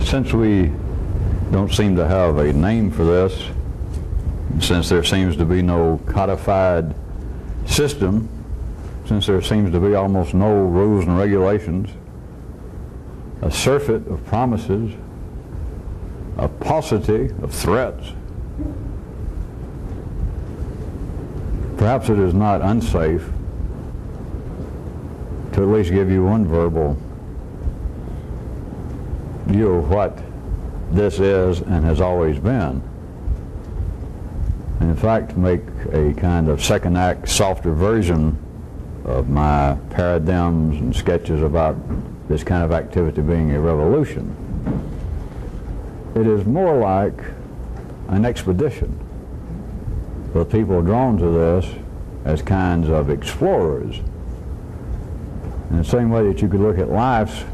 Since we don't seem to have a name for this, since there seems to be no codified system, since there seems to be almost no rules and regulations, a surfeit of promises, a paucity of threats, perhaps it is not unsafe to at least give you one verbal view of what this is and has always been. And in fact, make a kind of second act, softer version of my paradigms and sketches about this kind of activity being a revolution. It is more like an expedition, with people drawn to this as kinds of explorers. In the same way that you could look at life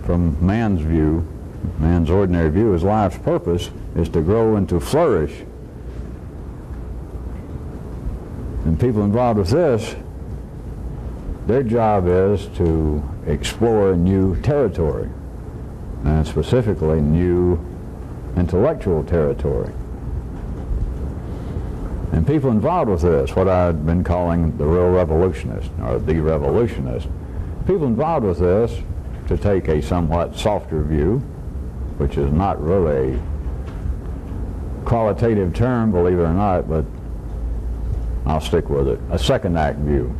from man's view, man's ordinary view, as life's purpose is to grow and to flourish. And people involved with this, their job is to explore new territory, and specifically new intellectual territory. And people involved with this, what I've been calling the real revolutionist, or the revolutionist, people involved with this, to take a somewhat softer view, which is not really a qualitative term, believe it or not, but I'll stick with it, a second act view.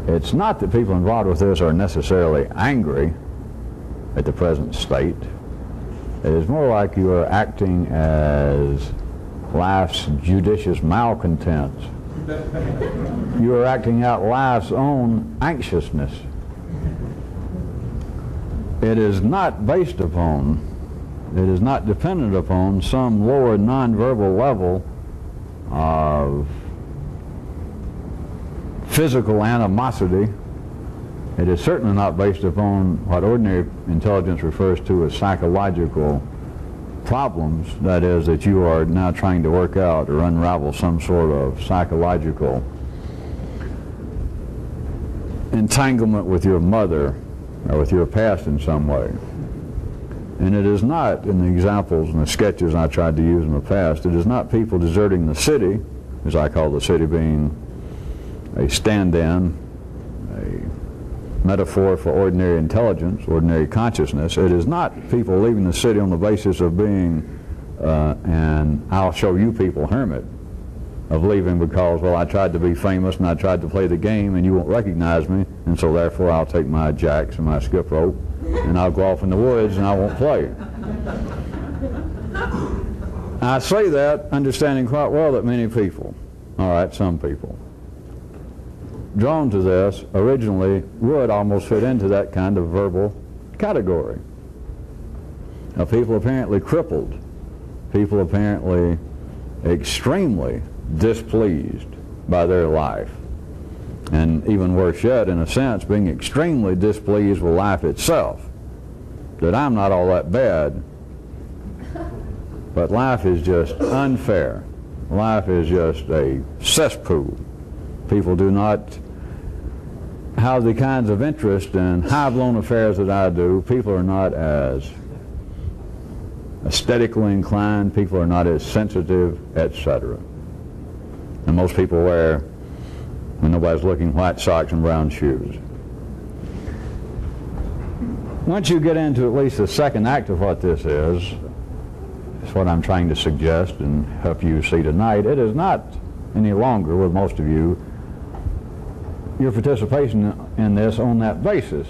It's not that people involved with this are necessarily angry at the present state. It is more like you are acting as life's judicious malcontents. You are acting out life's own anxiousness. It is not based upon, it is not dependent upon some lower nonverbal level of physical animosity. It is certainly not based upon what ordinary intelligence refers to as psychological problems, that is, that you are now trying to work out or unravel some sort of psychological entanglement with your mother or with your past in some way. And it is not, in the examples and the sketches I tried to use in the past, it is not people deserting the city, as I call the city being a stand-in, a metaphor for ordinary intelligence, ordinary consciousness. It is not people leaving the city on the basis of being an I'll show you people hermit, of leaving because, well, I tried to be famous and I tried to play the game and you won't recognize me, and so therefore I'll take my jacks and my skip rope and I'll go off in the woods and I won't play. I say that understanding quite well that many people, all right, some people, drawn to this originally would almost fit into that kind of verbal category. Now, people apparently crippled, people apparently extremely displeased by their life, and even worse yet, in a sense, being extremely displeased with life itself, that I'm not all that bad, but life is just unfair. Life is just a cesspool. People do not have the kinds of interest in high-blown affairs that I do. People are not as aesthetically inclined. People are not as sensitive, etc. And most people wear, when nobody's looking, white socks and brown shoes. Once you get into at least the second act of what this is, it's what I'm trying to suggest and help you see tonight. It is not any longer, with most of you, your participation in this on that basis.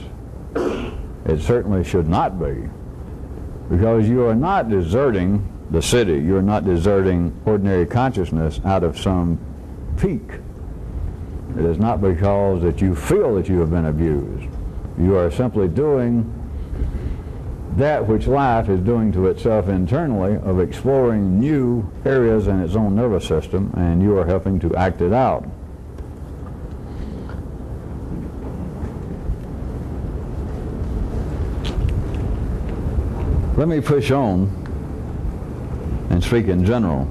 It certainly should not be, because you are not deserting the city. You are not deserting ordinary consciousness out of some peak. It is not because that you feel that you have been abused. You are simply doing that which life is doing to itself internally, of exploring new areas in its own nervous system, and you are helping to act it out. Let me push on and speak in general,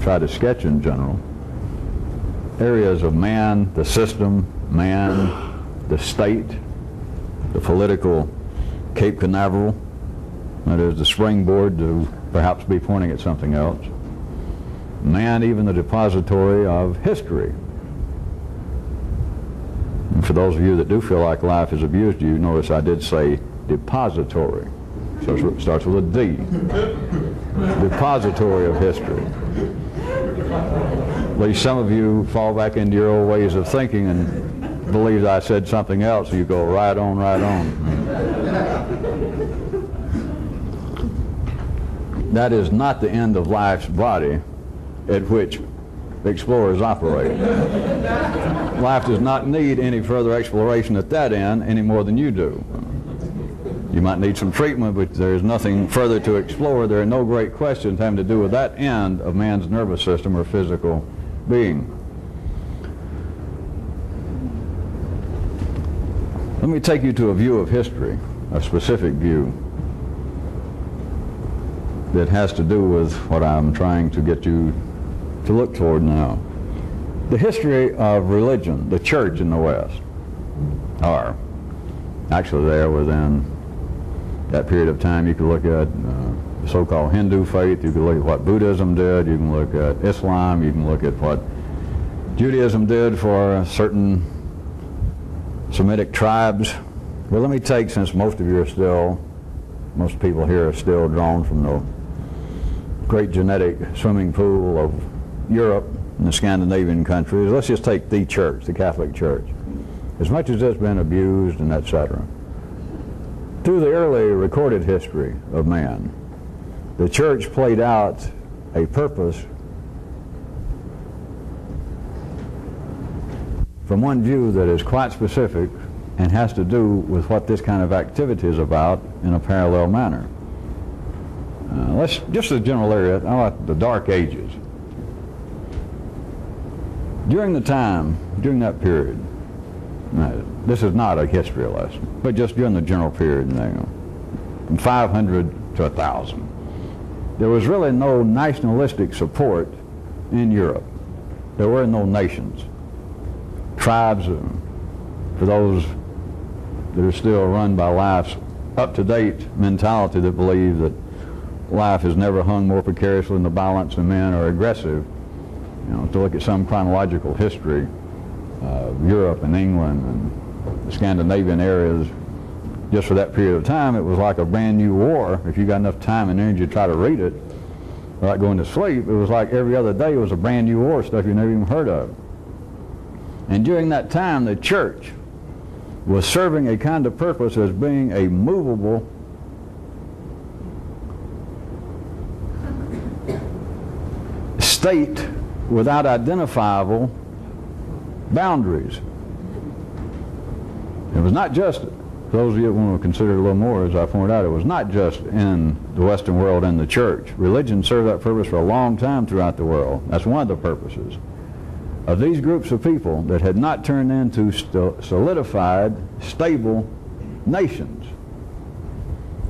try to sketch in general, areas of man, the system, man, the state, the political Cape Canaveral, That is the springboard to perhaps be pointing at something else. Man, even the depository of history. And for those of you that do feel like life is abused, you notice I did say depository. So it starts with a D. Depository of history. At least some of you fall back into your old ways of thinking and believe I said something else, and you go right on, right on. That is not the end of life's body at which explorers operate. Life does not need any further exploration at that end any more than you do. You might need some treatment, but there is nothing further to explore. There are no great questions having to do with that end of man's nervous system or physical being. Let me take you to a view of history, a specific view that has to do with what I'm trying to get you to look toward now. The history of religion, the church in the West, are actually there within that period of time. You can look at the so-called Hindu faith, you can look at what Buddhism did, you can look at Islam, you can look at what Judaism did for certain Semitic tribes. Well, let me take, since most people here are still drawn from the great genetic swimming pool of Europe and the Scandinavian countries, let's just take the church, the Catholic Church. As much as it's been abused and etc., through the early recorded history of man, the church played out a purpose from one view that is quite specific and has to do with what this kind of activity is about in a parallel manner. Let's just the general area, the Dark Ages. During that period, this is not a history lesson, but just during the general period, from 500 to 1,000, there was really no nationalistic support in Europe. There were no nations. Tribes, for those that are still run by life's up-to-date mentality that believe that life has never hung more precariously in the balance than men are aggressive, to look at some chronological history of Europe and England and the Scandinavian areas, just for that period of time, it was like a brand new war. If you got enough time and energy to try to read it without going to sleep, it was like every other day was a brand new war, stuff you never even heard of. And during that time, the church was serving a kind of purpose as being a movable state without identifiable boundaries. It was not just, for those of you that want to consider it a little more, as I pointed out, it was not just in the Western world and the church. Religion served that purpose for a long time throughout the world. That's one of the purposes of these groups of people that had not turned into solidified, stable nations.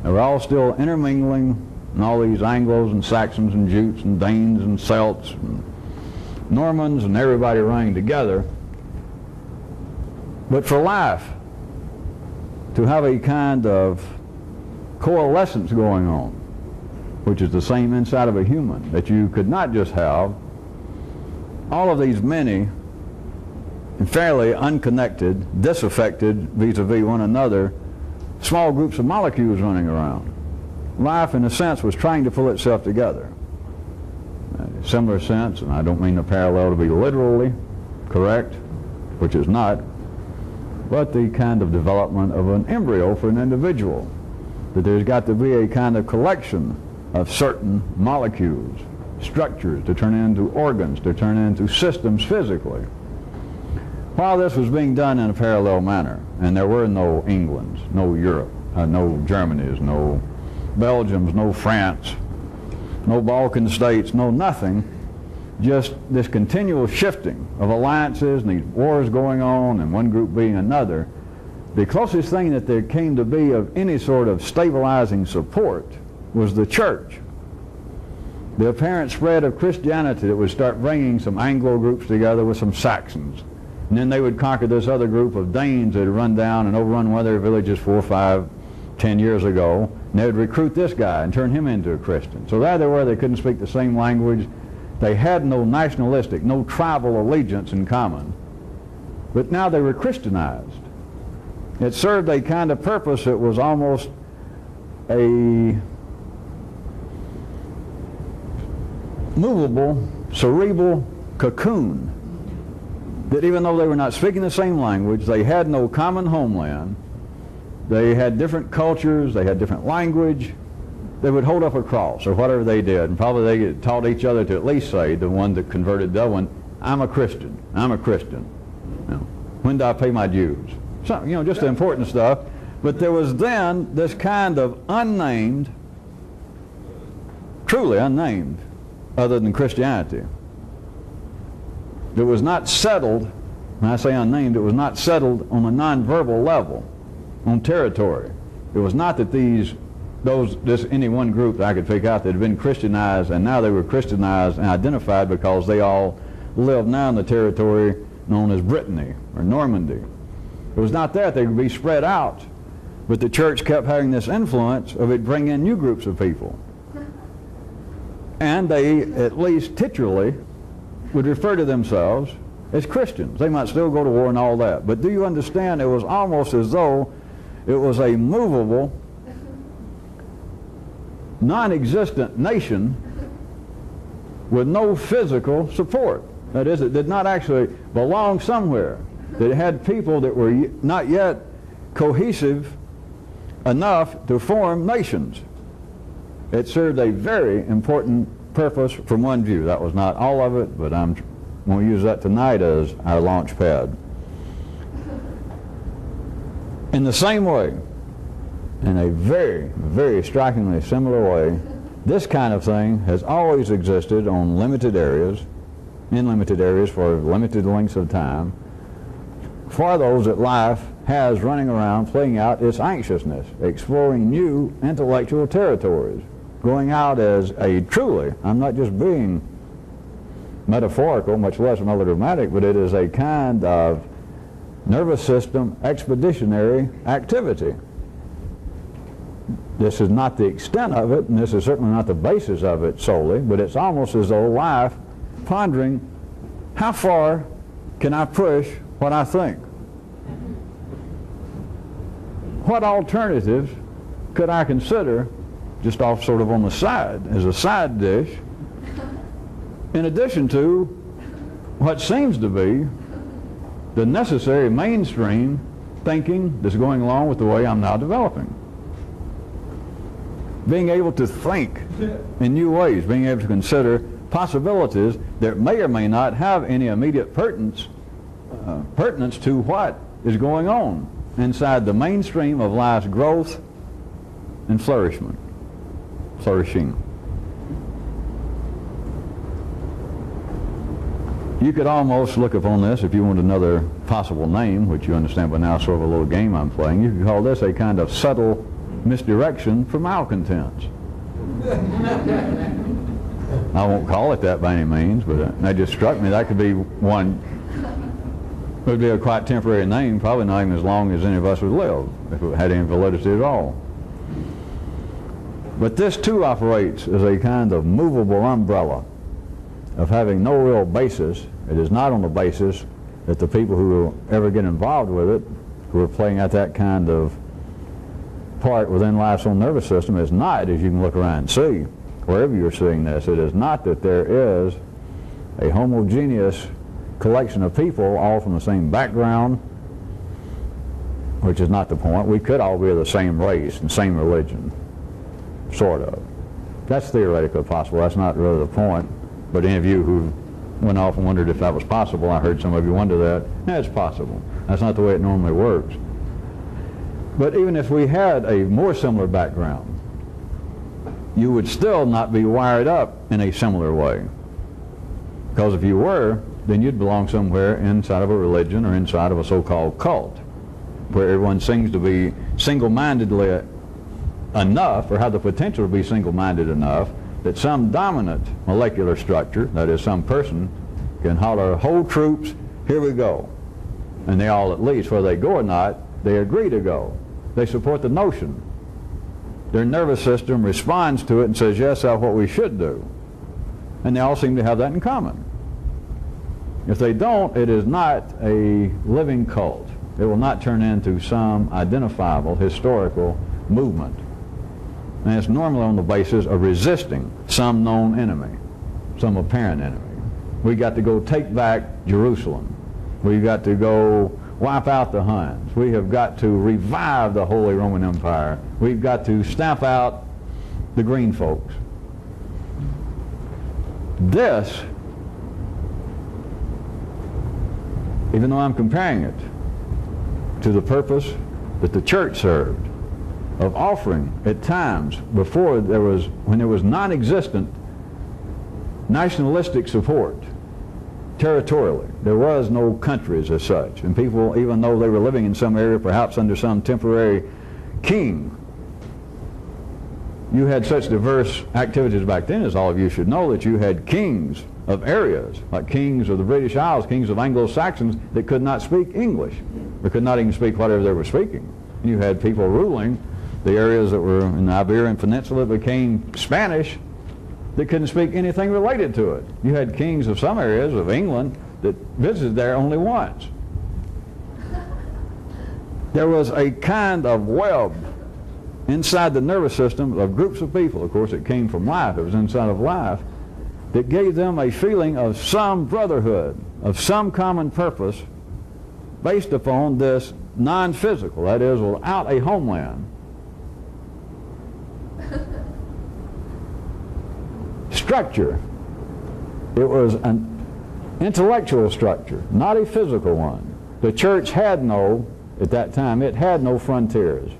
They were all still intermingling, and all these Anglos and Saxons and Jutes and Danes and Celts and Normans and everybody running together. But for life to have a kind of coalescence going on, which is the same inside of a human, that you could not just have all of these many and fairly unconnected, disaffected vis-a-vis one another, small groups of molecules running around. Life, in a sense, was trying to pull itself together. In a similar sense, and I don't mean the parallel to be literally correct, which is not, but the kind of development of an embryo for an individual. That there's got to be a kind of collection of certain molecules, structures to turn into organs, to turn into systems physically. While this was being done in a parallel manner, and there were no Englands, no Europe, no Germanys, no Belgiums, no France, no Balkan states, no nothing, just this continual shifting of alliances and these wars going on and one group being another. The closest thing that there came to be of any sort of stabilizing support was the church. The apparent spread of Christianity that would start bringing some Anglo groups together with some Saxons. And then they would conquer this other group of Danes that had run down and overrun one of their villages 4 or 5 10 years ago, and they would recruit this guy and turn him into a Christian. So there they were, they couldn't speak the same language. They had no nationalistic, no tribal allegiance in common. But now they were Christianized. It served a kind of purpose that was almost a movable, cerebral cocoon, that even though they were not speaking the same language, they had no common homeland, they had different cultures, they had different language, they would hold up a cross or whatever they did, and probably they taught each other to at least say, the one that converted the other one, I'm a Christian, I'm a Christian. You know, when do I pay my dues? So, you know, just the important stuff. But there was then this kind of unnamed, truly unnamed, other than Christianity, that was not settled. When I say unnamed, it was not settled on a nonverbal level, on territory. It was not that any one group that I could pick out that had been Christianized, and now they were Christianized and identified because they all lived now in the territory known as Brittany or Normandy. It was not that they could be spread out, but the church kept having this influence of it bringing in new groups of people. And they, at least titularly, would refer to themselves as Christians. They might still go to war and all that. But do you understand, it was almost as though it was a movable, non-existent nation with no physical support. That is, it did not actually belong somewhere. That it had people that were not yet cohesive enough to form nations. It served a very important purpose from one view. That was not all of it, but I'm going to use that tonight as our launch pad. In the same way, in a very, very strikingly similar way, this kind of thing has always existed on limited areas, in limited areas for limited lengths of time, for those that life has running around playing out its anxiousness, exploring new intellectual territories, going out as a truly, I'm not just being metaphorical, much less melodramatic, but it is a kind of nervous system expeditionary activity. This is not the extent of it, and this is certainly not the basis of it solely, but it's almost as though life pondering, how far can I push what I think? What alternatives could I consider just off sort of on the side, as a side dish, in addition to what seems to be the necessary mainstream thinking that's going along with the way I'm now developing. Being able to think in new ways, being able to consider possibilities that may or may not have any immediate pertinence to what is going on inside the mainstream of life's growth and flourishing. You could almost look upon this, if you want another possible name, which you understand by now, sort of a little game I'm playing, you could call this a kind of subtle misdirection for malcontents. I won't call it that by any means, but that just struck me. That could be one, it would be a quite temporary name, probably not even as long as any of us would live, if it had any validity at all. But this too operates as a kind of movable umbrella of having no real basis. It is not on the basis that the people who will ever get involved with it, who are playing at that kind of part within life's own nervous system, is not, as you can look around and see, wherever you're seeing this, it is not that there is a homogeneous collection of people all from the same background, which is not the point. We could all be of the same race and same religion, sort of. That's theoretically possible. That's not really the point. But any of you who went off and wondered if that was possible, I heard some of you wonder that. Yeah, it's possible. That's not the way it normally works. But even if we had a more similar background, you would still not be wired up in a similar way. Because if you were, then you'd belong somewhere inside of a religion or inside of a so-called cult, where everyone seems to be single-mindedly enough, or have the potential to be single-minded enough, that some dominant molecular structure, that is some person, can holler, "Hold troops, here we go." And they all, at least whether they go or not, they agree to go. They support the notion their nervous system responds to it and says, yes, that's what we should do. And they all seem to have that in common. If they don't, it is not a living cult. It will not turn into some identifiable historical movement. And it's normally on the basis of resisting some known enemy, some apparent enemy. We got to go take back Jerusalem. We've got to go wipe out the Huns. We have got to revive the Holy Roman Empire. We've got to stamp out the green folks. This, even though I'm comparing it to the purpose that the church served of offering at times before there was, when there was non-existent nationalistic support territorially. There was no countries as such, and people, even though they were living in some area, perhaps under some temporary king, you had such diverse activities back then, as all of you should know, that you had kings of areas, like kings of the British Isles, kings of Anglo-Saxons, that could not speak English, or could not even speak whatever they were speaking. And you had people ruling the areas that were in the Iberian Peninsula that became Spanish, that couldn't speak anything related to it. You had kings of some areas of England that visited there only once. There was a kind of web inside the nervous system of groups of people. Of course, it came from life. It was inside of life that gave them a feeling of some brotherhood, of some common purpose based upon this non-physical, that is, without a homeland, structure. It was an intellectual structure, not a physical one. The church had no, at that time, it had no frontiers.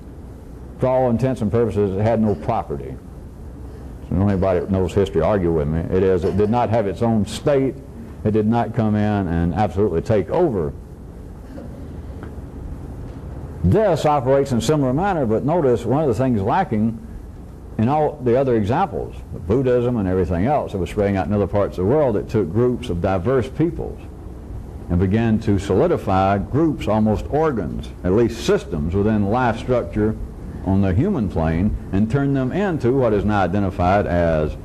For all intents and purposes, it had no property. So anybody that knows history argue with me. It did not have its own state. It did not come in and absolutely take over. This operates in a similar manner, but notice one of the things lacking in all the other examples, Buddhism and everything else that was spreading out in other parts of the world, it took groups of diverse peoples and began to solidify groups, almost organs, at least systems within life structure on the human plane, and turn them into what is now identified as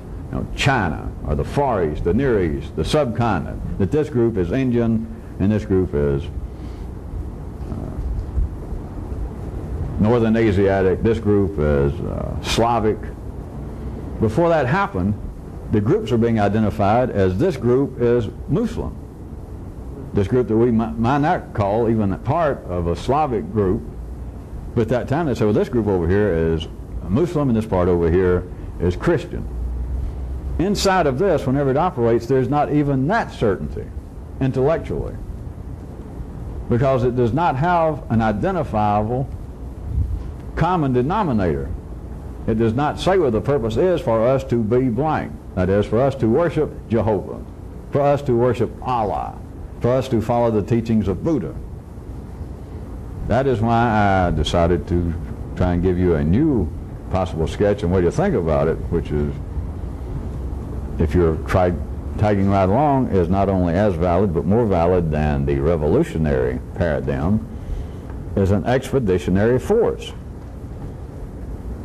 China, or the Far East, the Near East, the subcontinent, that this group is Indian and this group is Northern Asiatic, this group is Slavic. Before that happened, the groups are being identified as this group is Muslim. This group that we might not call even part of a Slavic group, but at that time they said, well, this group over here is Muslim and this part over here is Christian. Inside of this, whenever it operates, there's not even that certainty intellectually, because it does not have an identifiable common denominator. It does not say what the purpose is for us to be blank. That is, for us to worship Jehovah, for us to worship Allah, for us to follow the teachings of Buddha. That is why I decided to try and give you a new possible sketch and way to think about it, which is, if you're tagging right along, is not only as valid but more valid than the revolutionary paradigm, is an expeditionary force.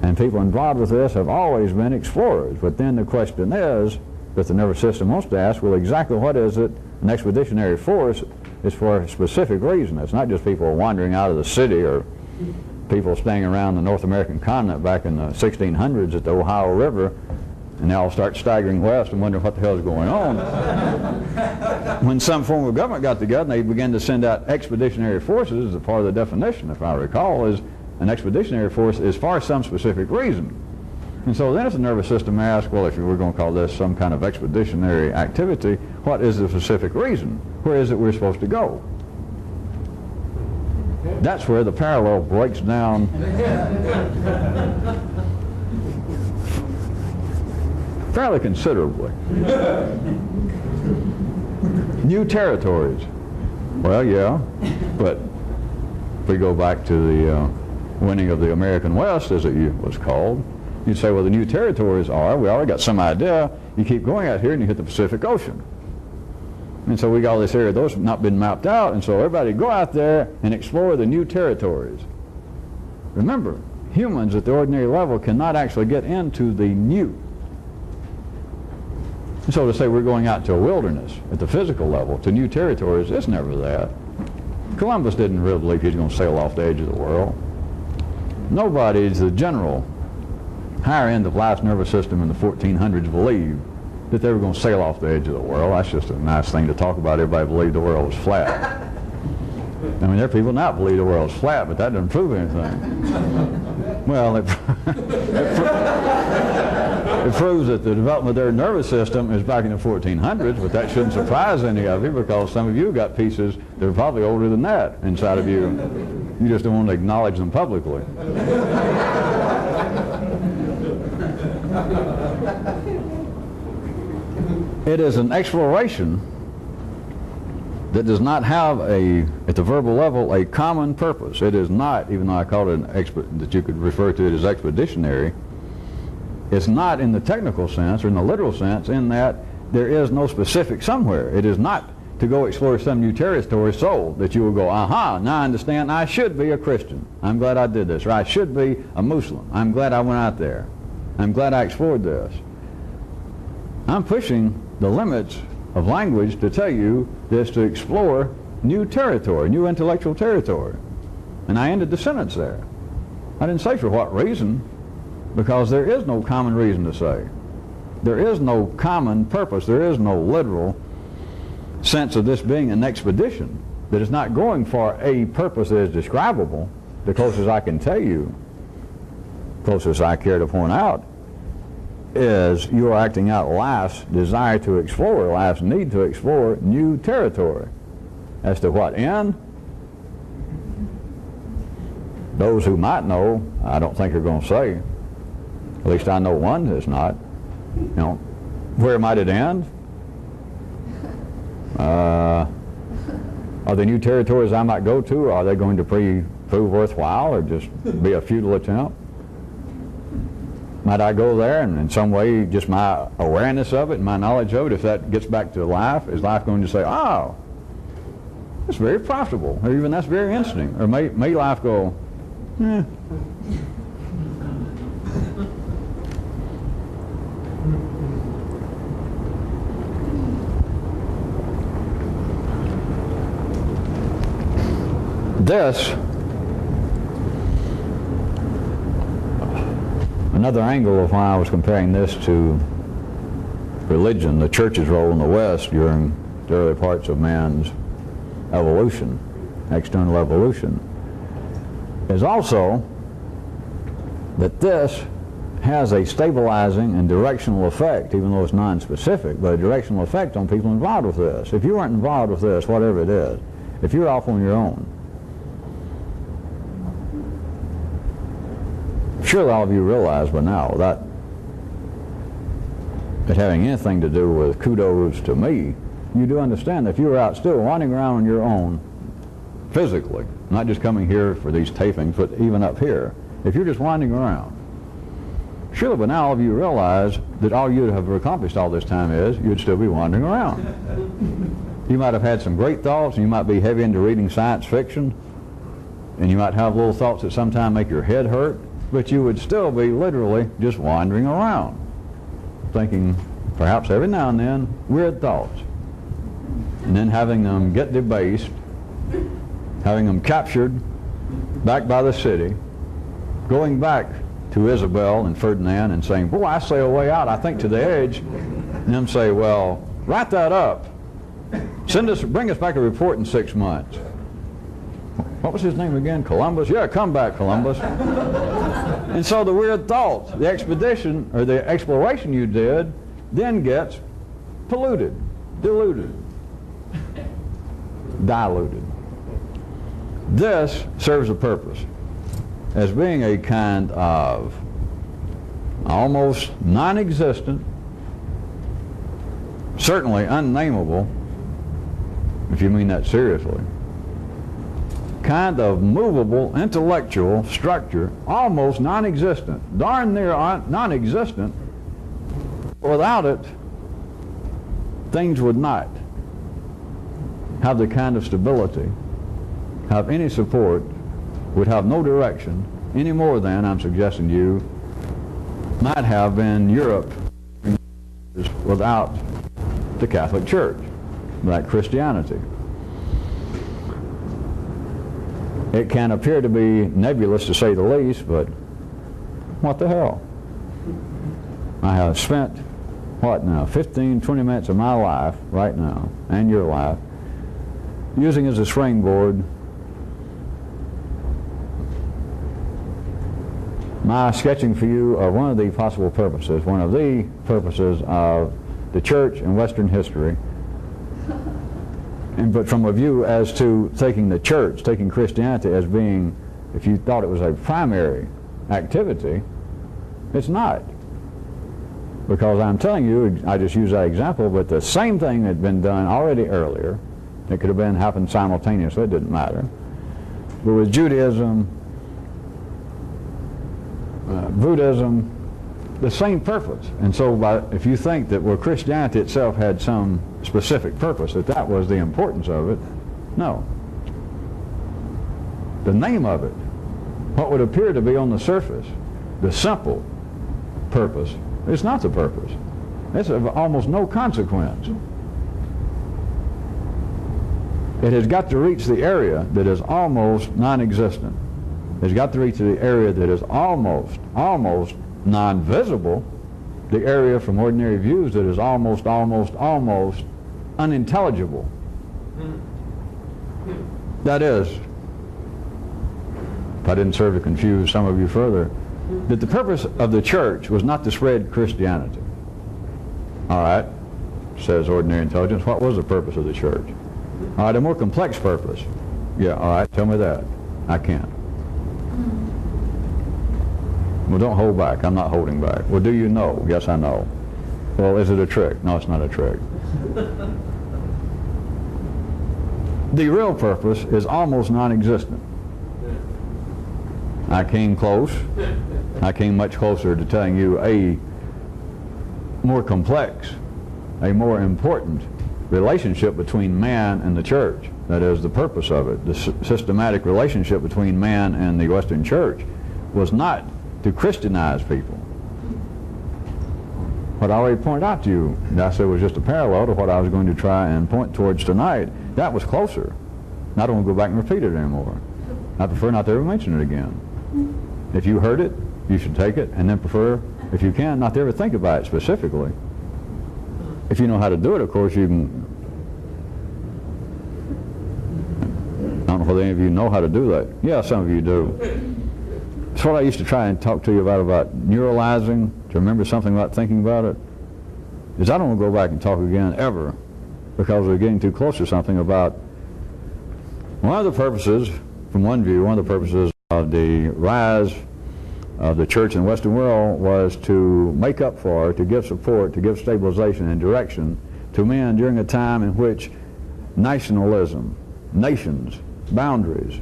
And people involved with this have always been explorers. But then the question is, that the nervous system wants to ask, well, exactly what is it? An expeditionary force is for a specific reason. It's not just people wandering out of the city or people staying around the North American continent back in the 1600s at the Ohio River, and they all start staggering west and wonder what the hell is going on. When some form of government got together and they began to send out expeditionary forces, as a part of the definition, if I recall, is an expeditionary force is for some specific reason. And so then if the nervous system asks, well, if you were going to call this some kind of expeditionary activity, what is the specific reason? Where is it we're supposed to go? That's where the parallel breaks down fairly considerably. New territories. Well, yeah, but if we go back to the winning of the American West, as it was called, you'd say, well, the new territories are, we already got some idea, you keep going out here and you hit the Pacific Ocean. And so we got all this area, those have not been mapped out, and so everybody go out there and explore the new territories. Remember, humans at the ordinary level cannot actually get into the new. So to say we're going out to a wilderness at the physical level, to new territories, it's never that. Columbus didn't really believe he was going to sail off the edge of the world. Nobody's the general higher end of life's nervous system in the 1400s believed that they were going to sail off the edge of the world. That's just a nice thing to talk about. Everybody believed the world was flat. I mean, there are people now that believe the world's flat, but that doesn't prove anything. Well, it proves that the development of their nervous system is back in the 1400s, but that shouldn't surprise any of you, because some of you got pieces that are probably older than that inside of you. You just don't want to acknowledge them publicly. It is an exploration that does not have at the verbal level, a common purpose. It is not, even though I call it that you could refer to it as expeditionary, it's not in the technical sense or in the literal sense, in that there is no specific somewhere. It is not to go explore some new territory so that you will go, aha, now I understand I should be a Christian. I'm glad I did this. Or I should be a Muslim. I'm glad I went out there. I'm glad I explored this. I'm pushing the limits of language to tell you this, to explore new territory, new intellectual territory. And I ended the sentence there. I didn't say for what reason, because there is no common reason to say. There is no common purpose. There is no literal sense of this being an expedition that is not going for a purpose that is describable. The closest I can tell you, closest I care to point out, is you are acting out life's desire to explore, life's need to explore new territory. As to what end? Those who might know, I don't think are going to say. At least I know one that's not. You know, where might it end? Are there new territories I might go to? Are they going to prove worthwhile, or just be a futile attempt? Might I go there and in some way, just my awareness of it and my knowledge of it, if that gets back to life, is life going to say, oh, that's very profitable, or even that's very interesting? Or may life go, eh. This, another angle of why I was comparing this to religion, the church's role in the West during the early parts of man's evolution, external evolution, is also that this has a stabilizing and directional effect, even though it's non-specific, but a directional effect on people involved with this. If you weren't involved with this, whatever it is, if you're off on your own, surely all of you realize by now that it having anything to do with kudos to me, you do understand that if you were out still wandering around on your own physically, not just coming here for these tapings, but even up here, if you're just wandering around, surely by now all of you realize that all you'd have accomplished all this time is you'd still be wandering around. You might have had some great thoughts, and you might be heavy into reading science fiction, and you might have little thoughts that sometimes make your head hurt, but you would still be literally just wandering around, thinking perhaps every now and then weird thoughts, and then having them get debased, having them captured back by the city, going back to Isabel and Ferdinand and saying, boy, I sail way out, I think to the edge, and them say, well, write that up, bring us back a report in 6 months. What was his name again? Columbus? Yeah, come back, Columbus. And so the weird thoughts, the expedition or the exploration you did then gets polluted, diluted, diluted. This serves a purpose as being a kind of almost non-existent, certainly unnameable, if you mean that seriously, kind of movable intellectual structure, almost non-existent, darn near non-existent. Without it, things would not have the kind of stability, have any support, would have no direction, any more than, I'm suggesting to you, might have been Europe without the Catholic Church, without Christianity. It can appear to be nebulous to say the least, but what the hell? I have spent, what now, 15, 20 minutes of my life right now, and your life, using as a springboard my sketching for you of one of the possible purposes, one of the purposes of the church in Western history, and but from a view as to taking the church, taking Christianity as being, if you thought it was a primary activity, it's not. Because I'm telling you, I just use that example, but the same thing had been done already earlier. It could have been happened simultaneously, it didn't matter. But with Judaism, Buddhism, the same purpose. And so if you think that, well, Christianity itself had some specific purpose, that was the importance of it, no. The name of it, what would appear to be on the surface, the simple purpose, it's not the purpose. It's of almost no consequence. It has got to reach the area that is almost non-existent. It's got to reach the area that is almost non-visible, the area from ordinary views that is almost unintelligible. That is, if I didn't serve to confuse some of you further, that the purpose of the church was not to spread Christianity. All right, says ordinary intelligence. What was the purpose of the church? All right, a more complex purpose. Yeah, all right, tell me that. I can't. Well, don't hold back. I'm not holding back. Well, do you know? Yes, I know. Well, is it a trick? No, it's not a trick. The real purpose is almost non-existent. I came close. I came much closer to telling you a more complex, a more important relationship between man and the church. That is the purpose of it. The systematic relationship between man and the Western church was not to Christianize people. What I already pointed out to you, I said was just a parallel to what I was going to try and point towards tonight. That was closer. And I don't want to go back and repeat it anymore. I prefer not to ever mention it again. If you heard it, you should take it, and then prefer, if you can, not to ever think about it specifically. If you know how to do it, of course, you can. I don't know whether any of you know how to do that. Yeah, some of you do. It's what I used to try and talk to you about neuralizing, to remember something about thinking about it. Is I don't want to go back and talk again ever, because we're getting too close to something about one of the purposes, from one view, one of the purposes of the rise of the church in the Western world was to make up for, to give support, to give stabilization and direction to men during a time in which nationalism, nations, boundaries,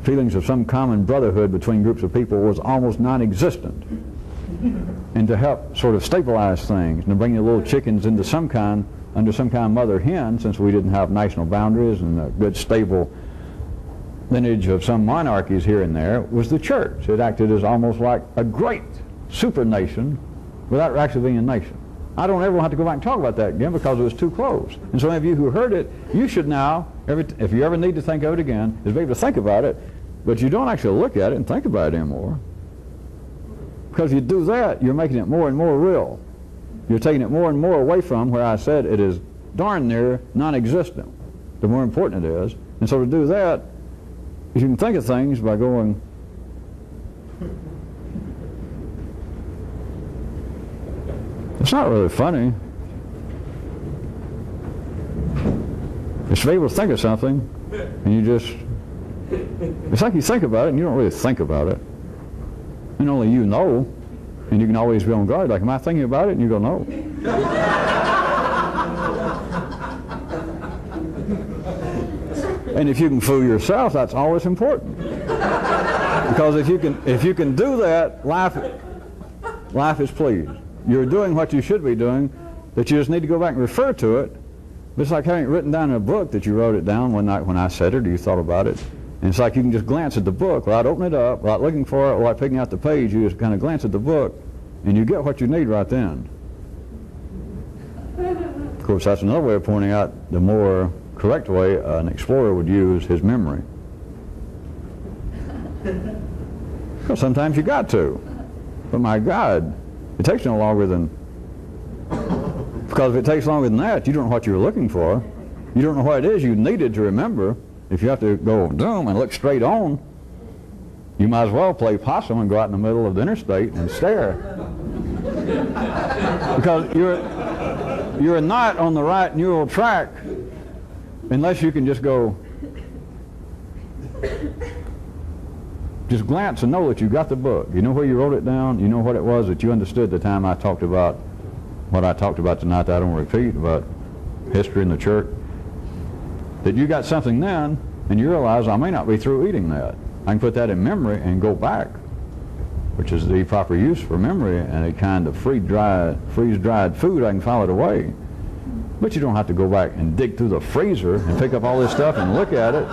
feelings of some common brotherhood between groups of people was almost non-existent. And to help sort of stabilize things and to bring the little chickens into some kind, under some kind of mother hen, since we didn't have national boundaries and a good stable lineage of some monarchies here and there, was the church. It acted as almost like a great super nation without actually being a nation. I don't ever have to go back and talk about that again because it was too close. And so any of you who heard it, you should now, if you ever need to think of it again, is be able to think about it, but you don't actually look at it and think about it anymore. Because you do that, you're making it more and more real. You're taking it more and more away from where I said it is darn near non-existent, the more important it is. And so to do that, you can think of things by going, it's not really funny. It's to be able to think of something, and you just, it's like you think about it, and you don't really think about it. And only you know, and you can always be on guard, like, am I thinking about it? And you go, no. And if you can fool yourself, that's always important. Because if you can do that, life is pleased. You're doing what you should be doing, that you just need to go back and refer to it. It's like having it written down in a book that you wrote it down one night when I said it, or you thought about it. And it's like you can just glance at the book without opening it up, without looking for it, without picking out the page. You just kind of glance at the book, and you get what you need right then. Of course, that's another way of pointing out the more correct way an explorer would use his memory. Because sometimes you got to. But my God, it takes no longer than... Because if it takes longer than that, you don't know what you were looking for. You don't know what it is you needed to remember. If you have to go zoom and look straight on, you might as well play possum and go out in the middle of the interstate and stare. Because you're not on the right neural track unless you can just go, just glance and know that you got the book. You know where you wrote it down. You know what it was that you understood the time I talked about what I talked about tonight that I don't repeat about history in the church. That you got something then, and you realize I may not be through eating that. I can put that in memory and go back, which is the proper use for memory, and a kind of freeze-dried food, I can file it away. But you don't have to go back and dig through the freezer and pick up all this stuff and look at it.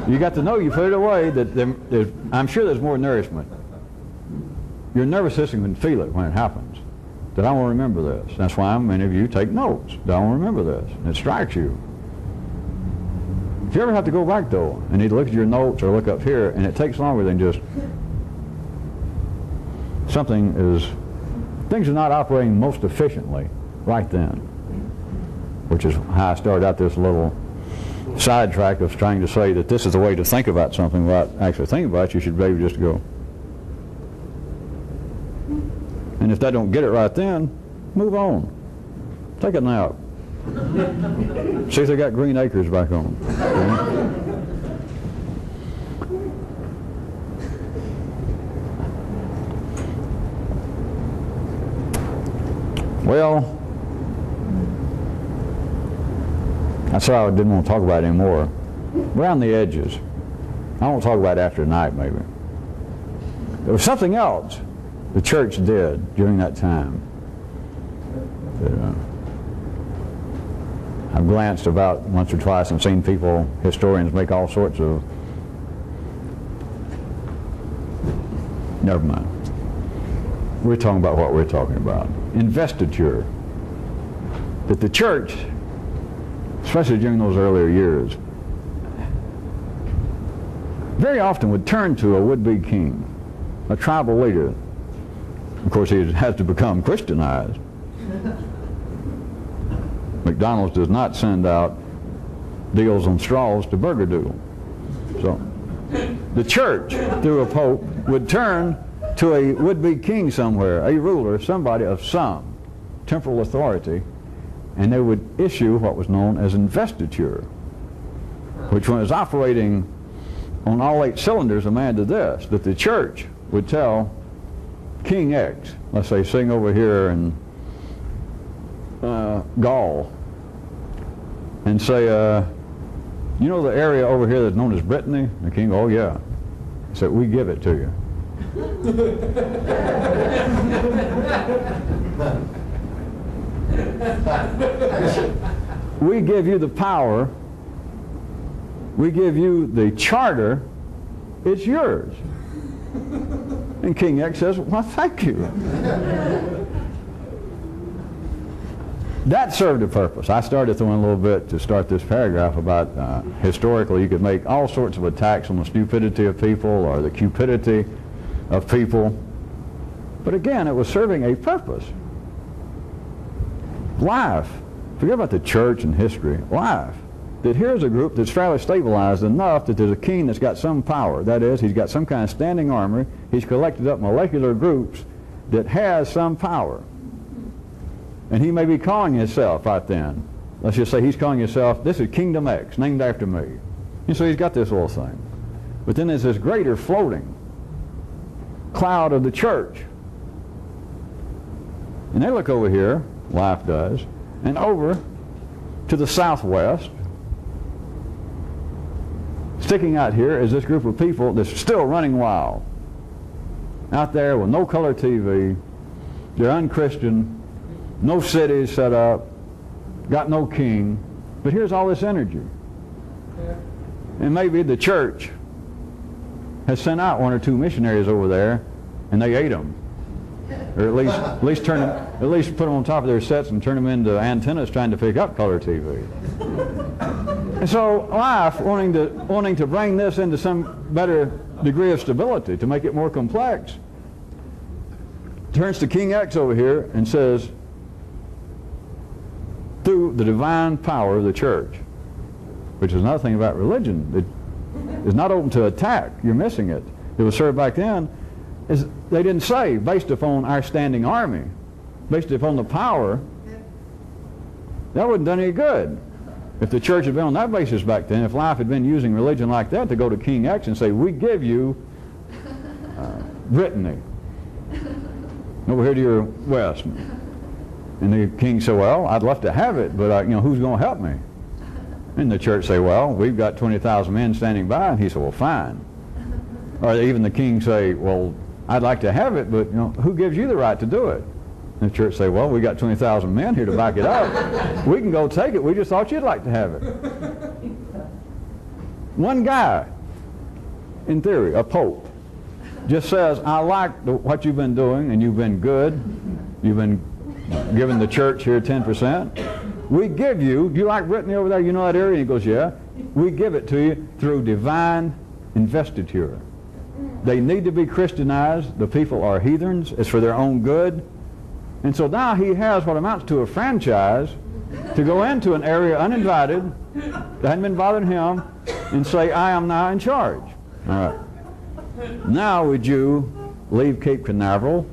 You got to know you put it away. That I'm sure there's more nourishment. Your nervous system can feel it when it happens. That I want to remember this. That's why many of you take notes. That I want to remember this. And it strikes you. If you ever have to go back though, and need to look at your notes or look up here, and it takes longer than just things are not operating most efficiently right then. Which is how I started out this little sidetrack of trying to say that this is the way to think about something without actually thinking about it. You should be able just to go. And if they don't get it right then, move on. Take a nap. See if they got green acres back on. Well, that's why I didn't want to talk about it anymore. Around the edges. I won't talk about it after tonight, maybe. There was something else the church did during that time. I've glanced about once or twice and seen people, historians, make all sorts of... Never mind. We're talking about what we're talking about. Investiture. That the church, especially during those earlier years, very often would turn to a would-be king, a tribal leader. Of course, he has to become Christianized. McDonald's does not send out deals on straws to Burgerdoodle. So the church, through a pope, would turn to a would-be king somewhere, a ruler, somebody of some temporal authority, and they would issue what was known as investiture, which was operating on all 8 cylinders demanded this, that the church would tell King X, let's say sing over here in Gaul, and say, you know the area over here that's known as Brittany? The king, oh yeah. So we give it to you. We give you the power, we give you the charter, it's yours. And King X says, well, thank you. That served a purpose. I started throwing a little bit to start this paragraph about historically you could make all sorts of attacks on the stupidity of people or the cupidity of people. But again, it was serving a purpose. Life. Forget about the church and history. Life. That here's a group that's fairly stabilized enough that there's a king that's got some power. That is, he's got some kind of standing army. He's collected up molecular groups that has some power. And he may be calling himself right then. Let's just say he's calling himself, this is Kingdom X, named after me. And so he's got this little thing. But then there's this greater floating cloud of the church. And they look over here, life does, and over to the southwest. Sticking out here is this group of people that's still running wild. Out there with no color TV, they're unchristian, no cities set up, got no king, but here's all this energy. And maybe the church has sent out 1 or 2 missionaries over there, and they ate them, or at least put them on top of their sets and turn them into antennas trying to pick up color TV. And so life, wanting to bring this into some better degree of stability, to make it more complex, turns to King X over here and says, through the divine power of the church, which is another thing about religion, it is not open to attack. You're missing it. It was served back then. They didn't say based upon our standing army, based upon the power. That wouldn't have done any good. If the church had been on that basis back then, if life had been using religion like that to go to King X and say, we give you Brittany over here to your west. And the king said, well, I'd love to have it, but who's going to help me? And the church say, well, we've got 20,000 men standing by. And he said, well, fine. Or even the king say, well, I'd like to have it, but who gives you the right to do it? And the church say, well, we got 20,000 men here to back it up. We can go take it. We just thought you'd like to have it. One guy, in theory, a pope, just says, I like what you've been doing, and you've been good. You've been giving the church here 10%. We give you, do you like Brittany over there? You know that area? And he goes, yeah. We give it to you through divine investiture. They need to be Christianized. The people are heathens. It's for their own good. And so now he has what amounts to a franchise to go into an area uninvited that hadn't been bothering him and say, I am now in charge. All right. Now would you leave Cape Canaveral,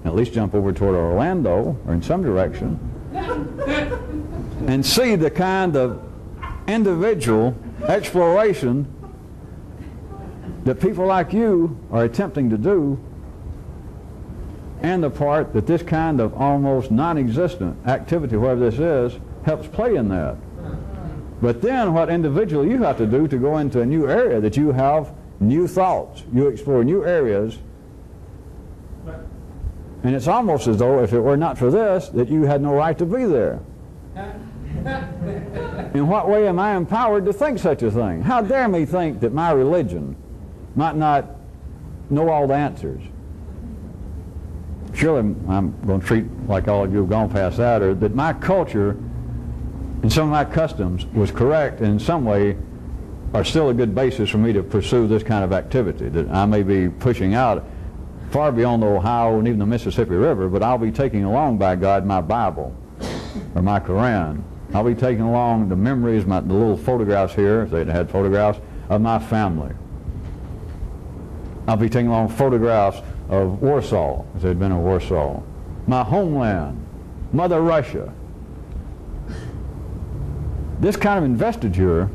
at least jump over toward Orlando or in some direction, and see the kind of individual exploration that people like you are attempting to do, and the part that this kind of almost non-existent activity, whatever this is, helps play in that. But then what individually you have to do to go into a new area, that you have new thoughts, you explore new areas, and it's almost as though if it were not for this, that you had no right to be there. In what way am I empowered to think such a thing? How dare me think that my religion might not know all the answers? Surely I'm going to treat like all of you have gone past that, or that my culture and some of my customs was correct and in some way are still a good basis for me to pursue this kind of activity, that I may be pushing out far beyond the Ohio and even the Mississippi River, but I'll be taking along, by God, my Bible or my Quran. I'll be taking along the memories, the little photographs here, if they'd had photographs, of my family. I'll be taking along photographs of Warsaw, if they'd been in Warsaw. My homeland, Mother Russia. This kind of investiture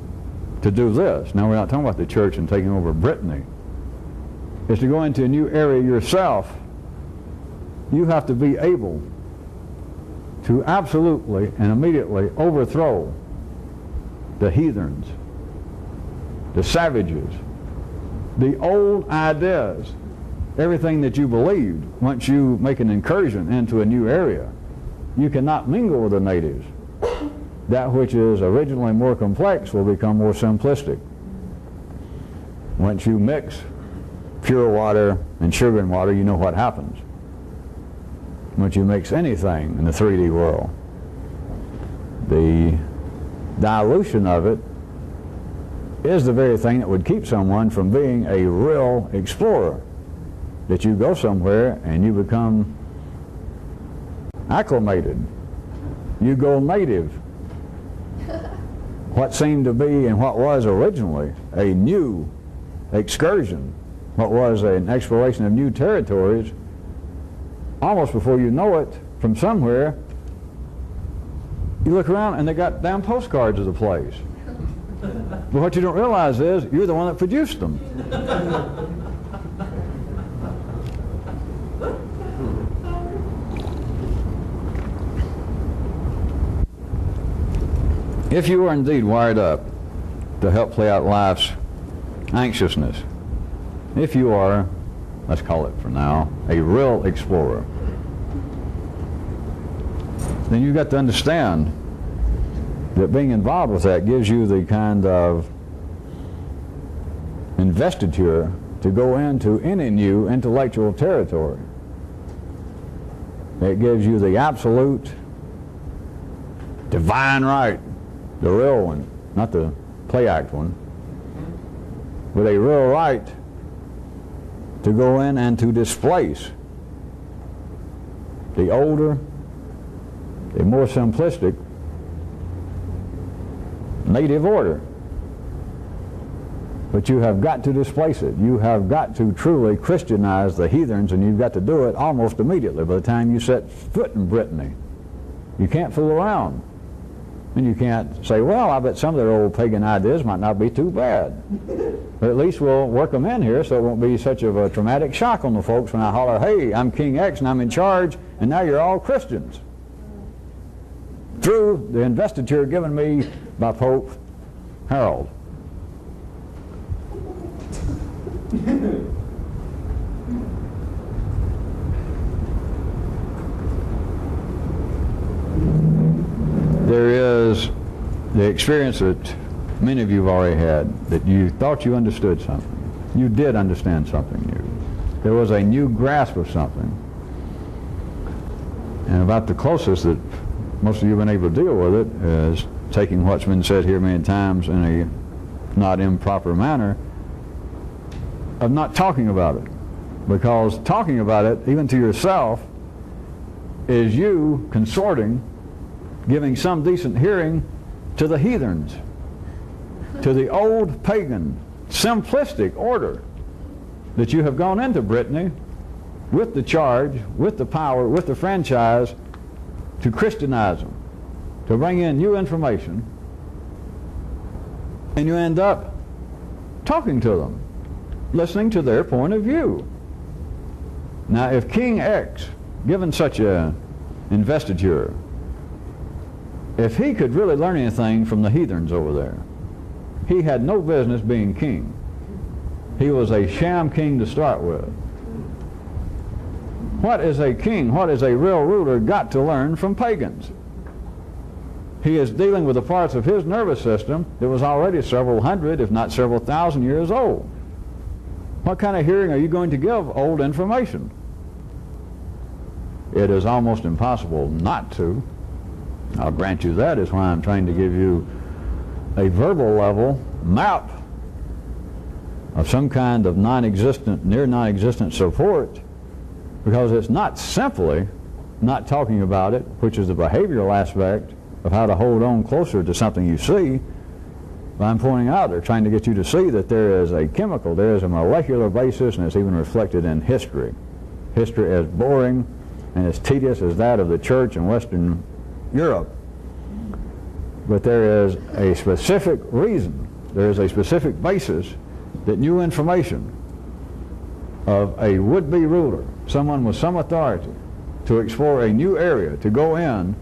to do this, now we're not talking about the church and taking over Brittany, is to go into a new area yourself. You have to be able to absolutely and immediately overthrow the heathens, the savages, the old ideas, everything that you believed. Once you make an incursion into a new area, you cannot mingle with the natives. That which is originally more complex will become more simplistic. Once you mix pure water and sugar and water, you know what happens. Once you mix anything in the 3D world, the dilution of it is the very thing that would keep someone from being a real explorer. That you go somewhere and you become acclimated. You go native. What seemed to be and what was originally a new excursion, what was an exploration of new territories, almost before you know it, from somewhere, you look around and they got damn postcards of the place. But what you don't realize is you're the one that produced them. If you are indeed wired up to help play out life's anxiousness, if you are, let's call it for now, a real explorer, then you've got to understand that being involved with that gives you the kind of investiture to go into any new intellectual territory. It gives you the absolute divine right, the real one, not the play act one, with a real right to go in and to displace the older, the more simplistic native order. But you have got to displace it. You have got to truly Christianize the heathens, and you've got to do it almost immediately by the time you set foot in Brittany. You can't fool around. And you can't say, well, I bet some of their old pagan ideas might not be too bad. But at least we'll work them in here so it won't be such of a traumatic shock on the folks when I holler, hey, I'm King X and I'm in charge, and now you're all Christians. Through the investiture given me by Pope Harold. There is the experience that many of you have already had, that you thought you understood something. You did understand something new. There was a new grasp of something. And about the closest that most of you have been able to deal with it is taking what's been said here many times in a not improper manner, of not talking about it. Because talking about it, even to yourself, is you consorting, giving some decent hearing to the heathens, to the old pagan, simplistic order that you have gone into Brittany with the charge, with the power, with the franchise to Christianize them, to bring in new information, and you end up talking to them, listening to their point of view. Now, if King X, given such a investiture, if he could really learn anything from the heathens over there, he had no business being king. He was a sham king to start with. What is a king, what is a real ruler got to learn from pagans? He is dealing with the parts of his nervous system that was already several hundred, if not several thousand years old. What kind of hearing are you going to give old information? It is almost impossible not to. I'll grant you that is why I'm trying to give you a verbal level map of some kind of non-existent, near non-existent support, because it's not simply not talking about it, which is the behavioral aspect of how to hold on closer to something you see. But I'm pointing out, they're trying to get you to see that there is a chemical, there is a molecular basis, and it's even reflected in history. History as boring and as tedious as that of the church in Western Europe. But there is a specific reason, there is a specific basis that new information of a would-be ruler, someone with some authority, to explore a new area, to go in,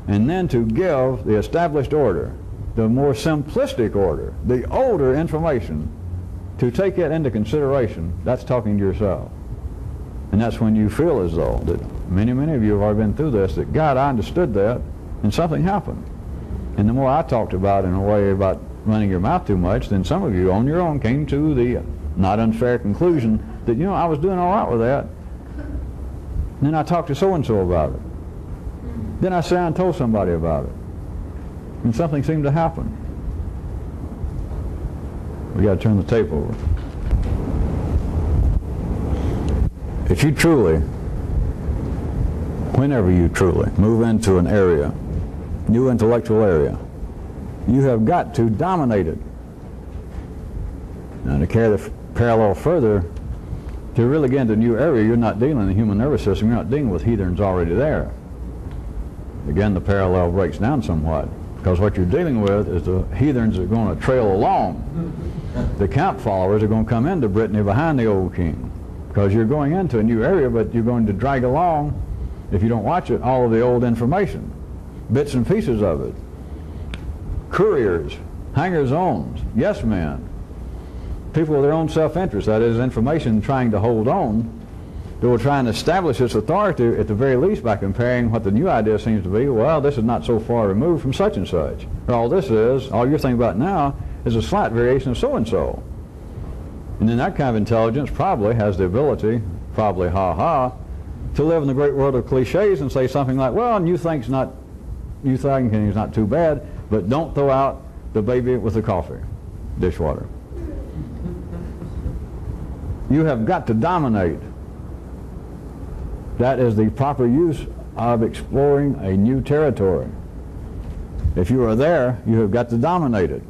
and then to give the established order, the more simplistic order, the older information, to take it into consideration. That's talking to yourself. And that's when you feel as though that many of you have already been through this, that God, I understood that, and something happened. And the more I talked about in a way about running your mouth too much, then some of you on your own came to the not unfair conclusion that, you know, I was doing all right with that. And then I talked to so-and-so about it. Then I sat down and told somebody about it. And something seemed to happen. We got to turn the tape over. If you truly, whenever you truly move into an area, new intellectual area, you have got to dominate it. Now, to carry the parallel further, to really get into a new area, you're not dealing in the human nervous system, you're not dealing with heathens already there. Again, the parallel breaks down somewhat, because what you're dealing with is the heathens are going to trail along. The camp followers are going to come into Brittany behind the old king, because you're going into a new area, but you're going to drag along, if you don't watch it, all of the old information, bits and pieces of it. Couriers, hangers-ons, yes men, people with their own self-interest, that is, information trying to hold on, they will try and establish its authority at the very least by comparing what the new idea seems to be. Well, this is not so far removed from such and such. Or all this is, all you're thinking about now, is a slight variation of so-and-so. And then that kind of intelligence probably has the ability, probably ha-ha, to live in the great world of cliches and say something like, well, new thinking's not too bad, but don't throw out the baby with the coffee, dishwater. You have got to dominate. That is the proper use of exploring a new territory. If you are there, you have got to dominate it.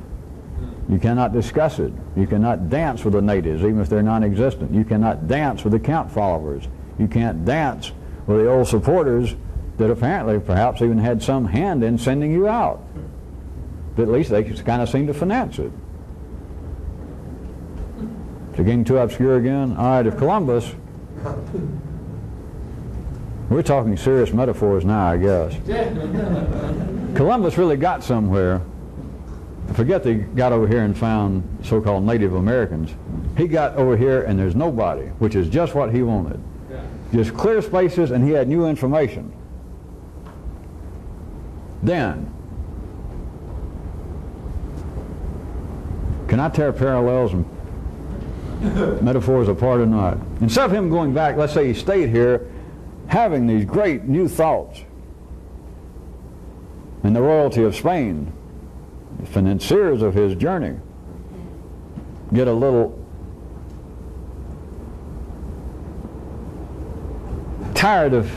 You cannot discuss it. You cannot dance with the natives, even if they're non-existent. You cannot dance with the count followers. You can't dance with the old supporters that apparently perhaps even had some hand in sending you out. But at least they kind of seem to finance it. Is it getting too obscure again? All right, if Columbus... We're talking serious metaphors now, I guess. Columbus really got somewhere. Forget they got over here and found so-called Native Americans. He got over here and there's nobody, which is just what he wanted. Just clear spaces, and he had new information. Then, can I tear parallels and metaphors apart or not? Instead of him going back, let's say he stayed here, having these great new thoughts, and the royalty of Spain, the financiers of his journey, get a little tired of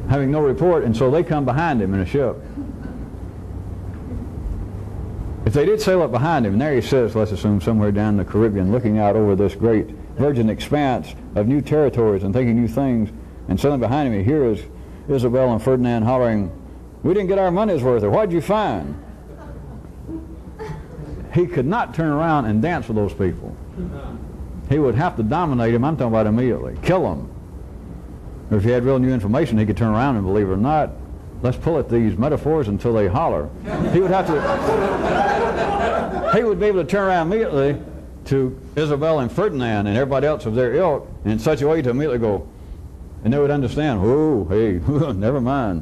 having no report, and so they come behind him in a ship. If they did sail up behind him, and there he sits, let's assume somewhere down in the Caribbean, looking out over this great virgin expanse of new territories and thinking new things, and suddenly behind him he hears Isabel and Ferdinand hollering, "We didn't get our money's worth," or "What'd you find?" He could not turn around and dance with those people. He would have to dominate him. I'm talking about immediately. Kill him. Or if he had real new information, he could turn around and, believe it or not, let's pull at these metaphors until they holler. He would have to, he would be able to turn around immediately to Isabel and Ferdinand and everybody else of their ilk in such a way to immediately go, and they would understand, "Oh, hey, never mind."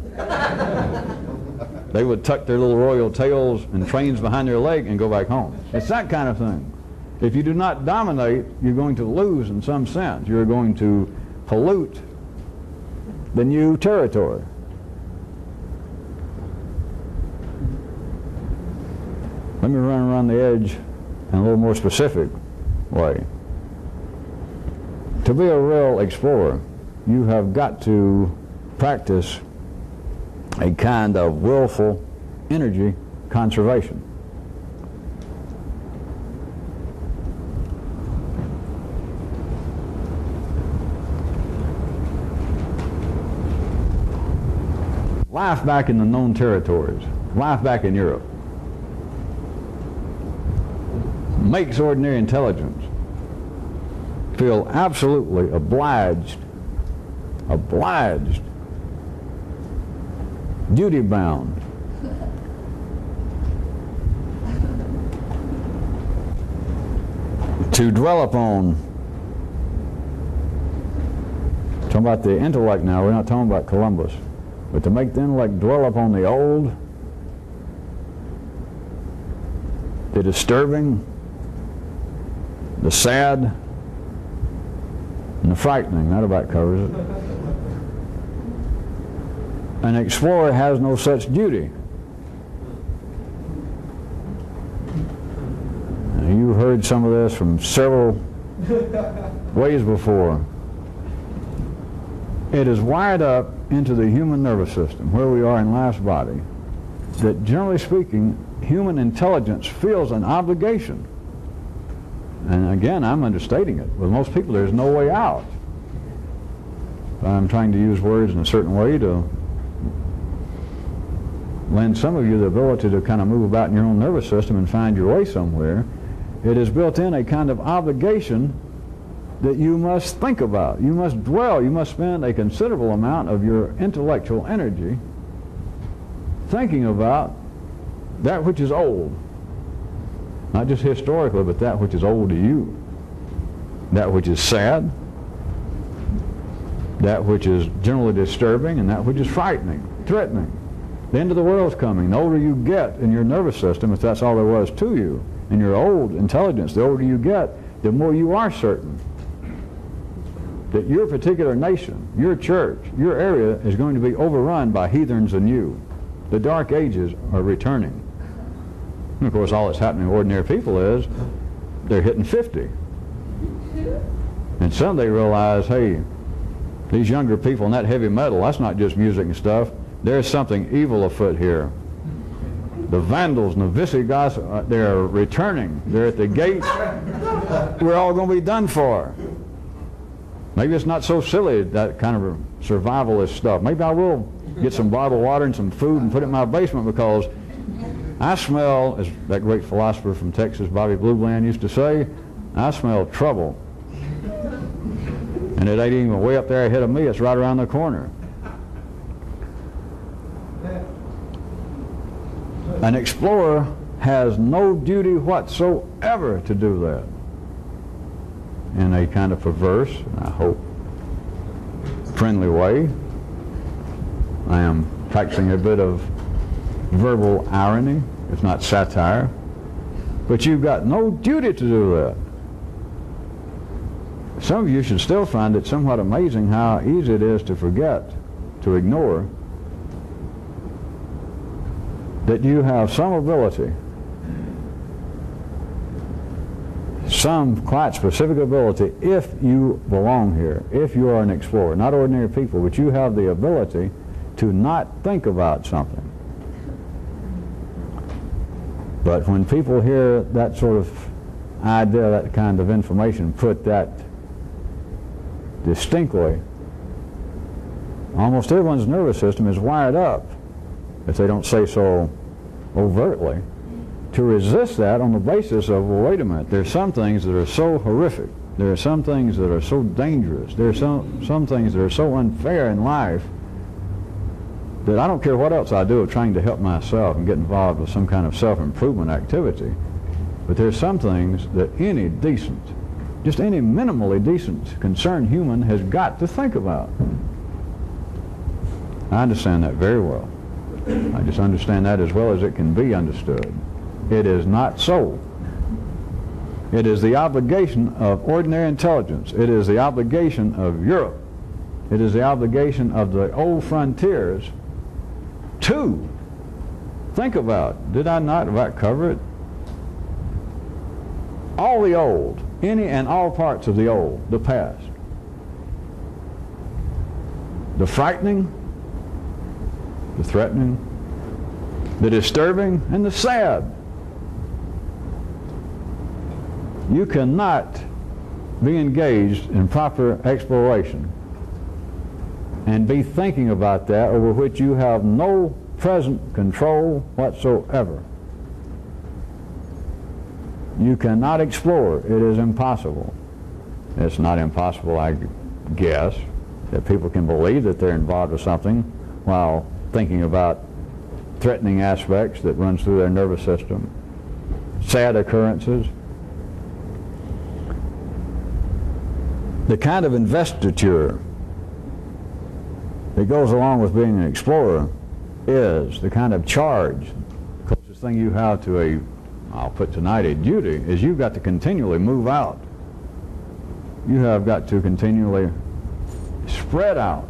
They would tuck their little royal tails and trains behind their leg and go back home. It's that kind of thing. If you do not dominate, you're going to lose in some sense. You're going to pollute the new territory. Let me run around the edge in a little more specific way. To be a real explorer, you have got to practice a kind of willful energy conservation. Life back in the known territories, life back in Europe, makes ordinary intelligence feel absolutely obliged, duty-bound to dwell upon, talking about the intellect now, we're not talking about Columbus, but to make the intellect dwell upon the old, the disturbing, the sad, and the frightening. That about covers it. An explorer has no such duty. Now, you've heard some of this from several ways before. It is wired up into the human nervous system, where we are in last body, that generally speaking, human intelligence feels an obligation. And again, I'm understating it. With most people, there's no way out. I'm trying to use words in a certain way to lend some of you the ability to kind of move about in your own nervous system and find your way somewhere. It is built in a kind of obligation that you must think about. You must dwell. You must spend a considerable amount of your intellectual energy thinking about that which is old. Not just historically, but that which is old to you. That which is sad, that which is generally disturbing, and that which is frightening, threatening. The end of the world's coming. The older you get in your nervous system, if that's all there was to you, in your old intelligence, the older you get, the more you are certain that your particular nation, your church, your area is going to be overrun by heathens and you. The dark ages are returning. And of course, all that's happening to ordinary people is they're hitting 50. And some they realize, hey, these younger people and that heavy metal, that's not just music and stuff. There's something evil afoot here. The Vandals and the Visigoths, they're returning. They're at the gates. We're all going to be done for. Maybe it's not so silly, that kind of survivalist stuff. Maybe I will get some bottled water and some food and put it in my basement, because I smell, as that great philosopher from Texas, Bobby Blue Bland, used to say, I smell trouble. And it ain't even way up there ahead of me, it's right around the corner. An explorer has no duty whatsoever to do that. In a kind of perverse, I hope, friendly way. I am practicing a bit of verbal irony. It's not satire. But you've got no duty to do that. Some of you should still find it somewhat amazing how easy it is to forget, to ignore, that you have some ability, some quite specific ability, if you belong here, if you are an explorer, not ordinary people, but you have the ability to not think about something. But when people hear that sort of idea, that kind of information, put that distinctly, almost everyone's nervous system is wired up, if they don't say so overtly, to resist that on the basis of, well, wait a minute, there's some things that are so horrific, there are some things that are so dangerous, there are some things that are so unfair in life that I don't care what else I do of trying to help myself and get involved with some kind of self-improvement activity, but there's some things that any decent, just any minimally decent, concerned human has got to think about. I understand that very well. I just understand that as well as it can be understood. It is not so. It is the obligation of ordinary intelligence. It is the obligation of Europe. It is the obligation of the old frontiers to think about. Did I not about cover it? All the old, any and all parts of the old, the past. The frightening, the threatening, the disturbing, and the sad. You cannot be engaged in proper exploration and be thinking about that over which you have no present control whatsoever. You cannot explore. It is impossible. It's not impossible, I guess, that people can believe that they're involved with something while thinking about threatening aspects that runs through their nervous system, sad occurrences. The kind of investiture that goes along with being an explorer is the kind of charge. The closest thing you have to a, I'll put tonight, a duty, is you've got to continually move out. You have got to continually spread out.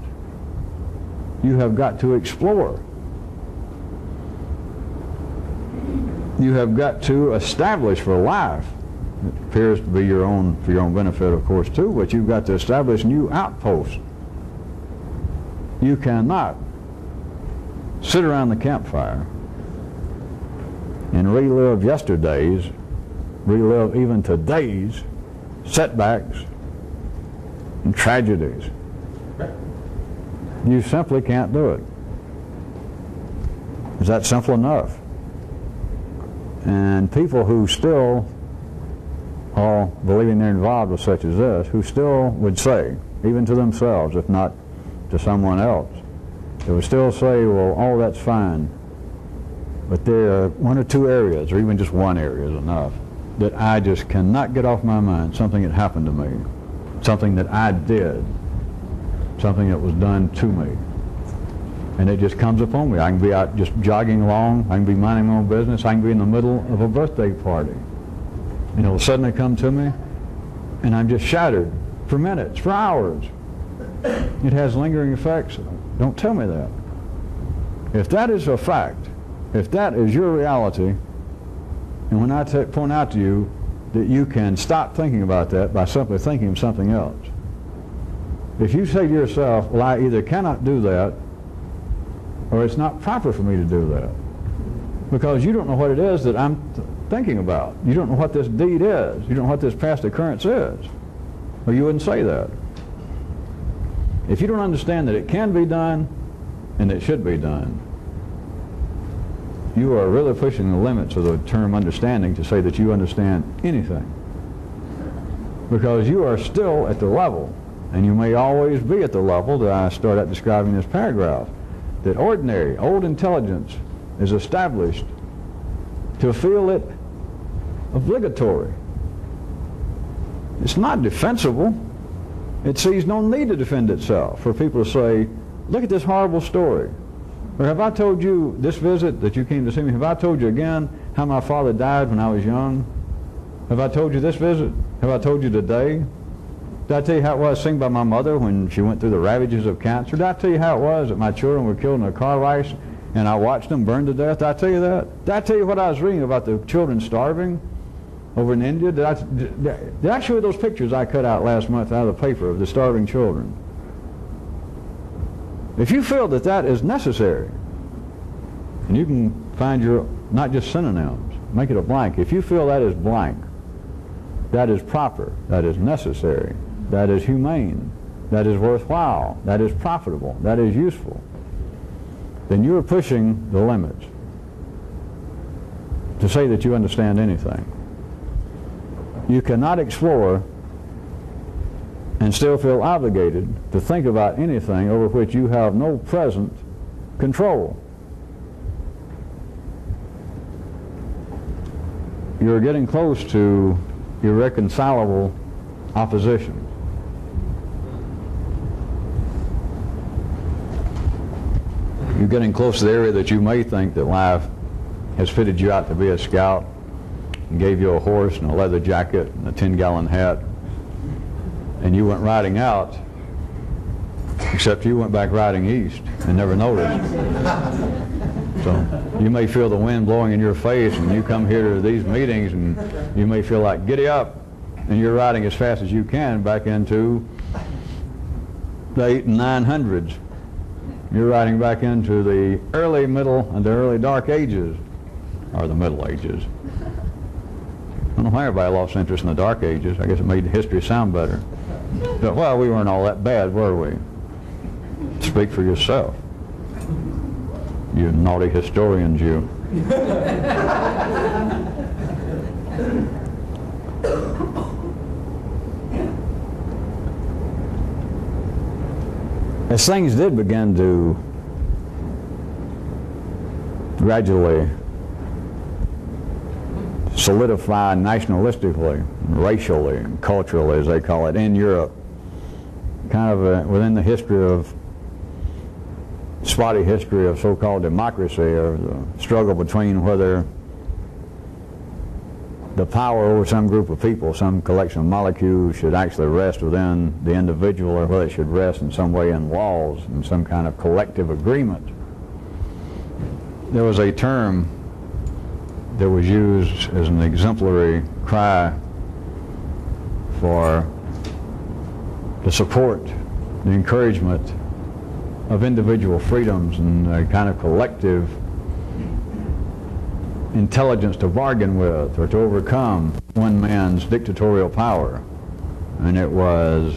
You have got to explore. You have got to establish for life. It appears to be for your own benefit, of course, too, but you've got to establish new outposts. You cannot sit around the campfire and relive yesterday's, relive even today's setbacks and tragedies. You simply can't do it. Is that simple enough? And people who still are believing they're involved with such as this, who still would say, even to themselves, if not to someone else, they would still say, well, oh, that's fine, but there are one or two areas, or even just one area is enough, that I just cannot get off my mind, something that happened to me, something that I did, something that was done to me. And it just comes upon me. I can be out just jogging along, I can be minding my own business, I can be in the middle of a birthday party, and it'll suddenly come to me, and I'm just shattered for minutes, for hours. It has lingering effects. Don't tell me that. If that is a fact, if that is your reality, and when I point out to you that you can stop thinking about that by simply thinking of something else. If you say to yourself, well, I either cannot do that, or it's not proper for me to do that, because you don't know what it is that I'm thinking about. You don't know what this deed is. You don't know what this past occurrence is. Or you wouldn't say that. If you don't understand that it can be done and it should be done, you are really pushing the limits of the term understanding to say that you understand anything. Because you are still at the level, and you may always be at the level that I start out describing this paragraph, that ordinary, old intelligence is established to feel it obligatory. It's not defensible. It sees no need to defend itself for people to say, look at this horrible story. Or have I told you this visit that you came to see me, have I told you again how my father died when I was young? Have I told you this visit? Have I told you today? Did I tell you how it was seen by my mother when she went through the ravages of cancer? Did I tell you how it was that my children were killed in a car race and I watched them burn to death? Did I tell you that? Did I tell you what I was reading about the children starving over in India? Did I show you those pictures I cut out last month out of the paper of the starving children? If you feel that that is necessary, and you can find your, not just synonyms, make it a blank. If you feel that is blank, that is proper, that is necessary, that is humane, that is worthwhile, that is profitable, that is useful, then you are pushing the limits to say that you understand anything. You cannot explore and still feel obligated to think about anything over which you have no present control. You're getting close to irreconcilable opposition. You're getting close to the area that you may think that life has fitted you out to be a scout and gave you a horse and a leather jacket and a 10-gallon hat, and you went riding out, except you went back riding east and never noticed. So you may feel the wind blowing in your face, and you come here to these meetings and you may feel like, giddy up, and you're riding as fast as you can back into the 800s and 900s. You're riding back into the early middle and the early dark ages, or the middle ages. I don't know why everybody lost interest in the dark ages. I guess it made history sound better. But, well, we weren't all that bad, were we? Speak for yourself. You naughty historians, you. As things did begin to gradually solidify nationalistically, racially, and culturally, as they call it, in Europe, kind of within the history of, spotty history of so-called democracy, or the struggle between whether the power over some group of people, some collection of molecules, should actually rest within the individual, or whether it should rest in some way in laws, in some kind of collective agreement. There was a term that was used as an exemplary cry for the support, the encouragement of individual freedoms and a kind of collective intelligence to bargain with or to overcome one man's dictatorial power. And it was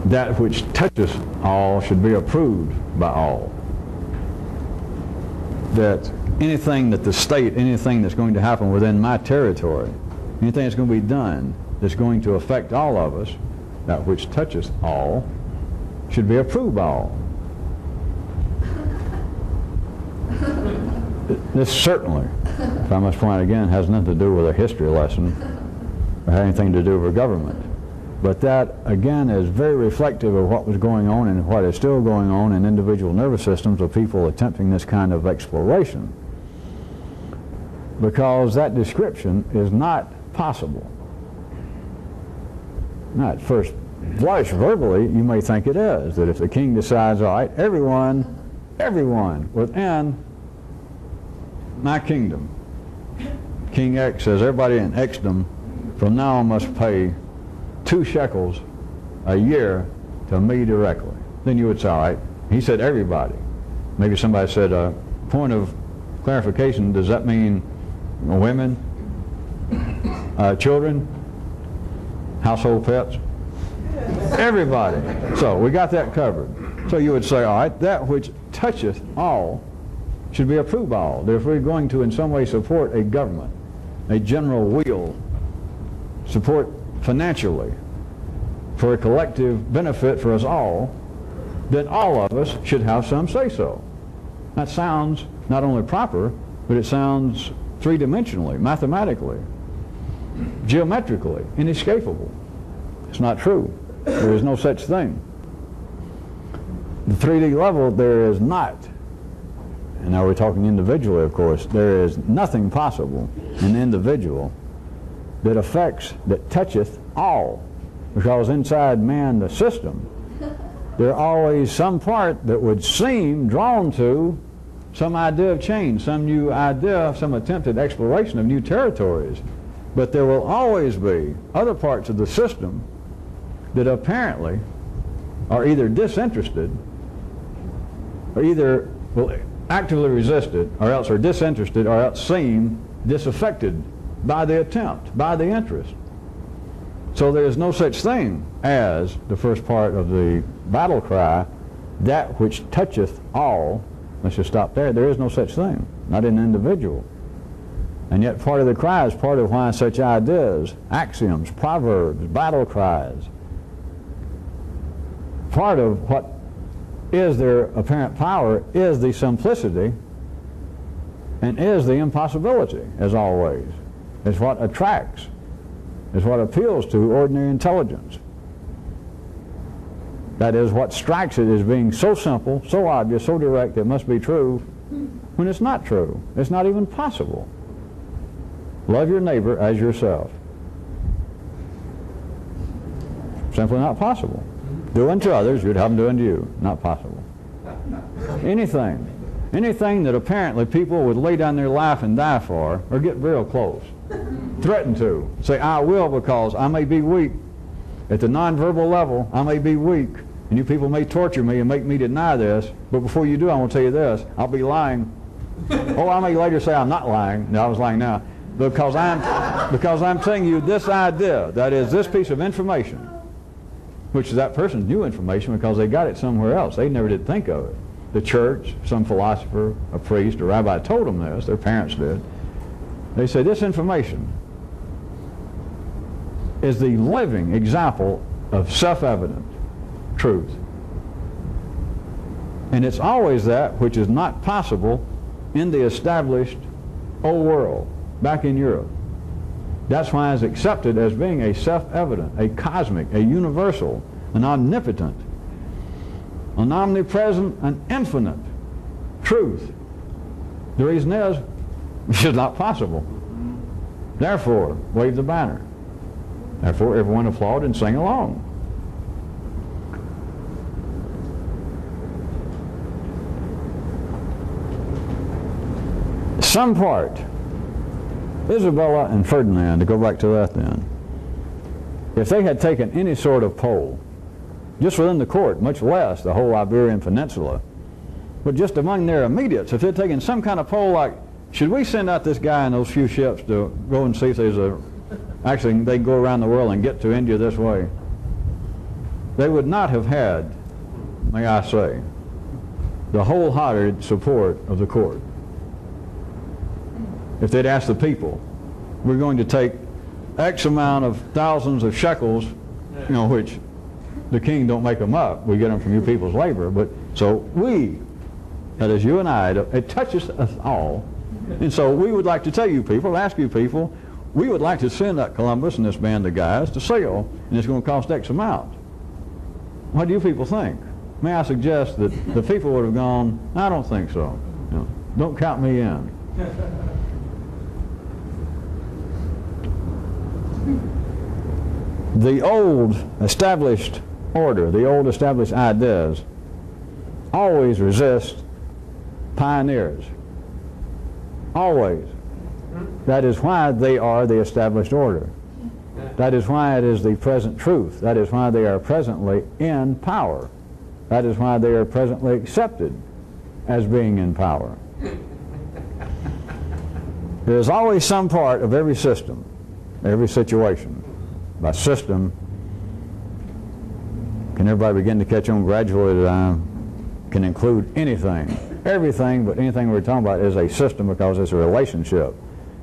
that which touches all should be approved by all. That anything that the state, anything that's going to happen within my territory, anything that's going to be done that's going to affect all of us, that which touches all, should be approved by all. This certainly, if I must point out again, has nothing to do with a history lesson or anything to do with government. But that, again, is very reflective of what was going on and what is still going on in individual nervous systems of people attempting this kind of exploration. because that description is not possible. Now, at first blush, verbally, you may think it is, that if the king decides, all right, everyone within my kingdom, King X says, everybody in Xdom from now on must pay 2 shekels a year to me directly. Then you would say, all right, he said everybody. Maybe somebody said, point of clarification, does that mean women, children, household pets? Everybody. So we got that covered. So you would say, all right, that which toucheth all should be approved by all. That if we're going to in some way support a government, a general will, support financially for a collective benefit for us all, then all of us should have some say-so. That sounds not only proper, but it sounds three-dimensionally, mathematically, geometrically, inescapable. It's not true. There is no such thing. The 3D level, there is not, and now we're talking individually, of course, there is nothing possible in the individual that affects, that toucheth all. Because inside man, the system, there always some part that would seem drawn to some idea of change, some new idea, some attempted exploration of new territories. But there will always be other parts of the system that apparently are either disinterested or either will actively resist it, or else are disinterested, or else seem disaffected by the attempt, by the interest. So there is no such thing as the first part of the battle cry, that which toucheth all. Let's just stop there. There is no such thing, not in an individual. And yet part of the cry is part of why such ideas, axioms, proverbs, battle cries, part of what is their apparent power is the simplicity and is the impossibility, as always. It's what attracts, it's what appeals to ordinary intelligence. That is what strikes it as being so simple, so obvious, so direct it must be true, when it's not true. It's not even possible. Love your neighbor as yourself. Simply not possible. Do unto others, you'd have them do unto you. Not possible. Anything that apparently people would lay down their life and die for, or get real close, threaten to, say, I will, because I may be weak. At the nonverbal level, I may be weak, and you people may torture me and make me deny this, but before you do, I want to tell you this, I'll be lying. Oh, I may later say I'm not lying. No, I was lying now. Because I'm telling you this idea, that is, this piece of information, which is that person's new information because they got it somewhere else. They never did think of it. The church, some philosopher, a priest, a rabbi told them this, their parents did. They said this information is the living example of self-evident truth. And it's always that which is not possible in the established old world, back in Europe. That's why it's accepted as being a self-evident, a cosmic, a universal, an omnipotent, an omnipresent, an infinite truth. The reason is, it's not possible. Therefore, wave the banner. Therefore, everyone applaud and sing along. Some part, Isabella and Ferdinand, to go back to that then, if they had taken any sort of poll, just within the court, much less the whole Iberian Peninsula, but just among their immediates, if they'd taken some kind of poll like, should we send out this guy in those few ships to go and see if there's a, actually they can go around the world and get to India this way, they would not have had, may I say, the wholehearted support of the court. If they'd asked the people, we're going to take X amount of thousands of shekels, you know, which the king don't make them up, we get them from you people's labor, but so we, that is you and I, it touches us all, and so we would like to tell you people, ask you people, we would like to send out Columbus and this band of guys to sail, and it's going to cost X amount. What do you people think? May I suggest that the people would have gone, I don't think so. You know, don't count me in. the old established order, the old established ideas, always resist pioneers. Always. That is why they are the established order. That is why it is the present truth. That is why they are presently in power. That is why they are presently accepted as being in power. There is always some part of every system, every situation. By system, can everybody begin to catch on gradually that I can include anything? Everything but anything we're talking about is a system because it's a relationship.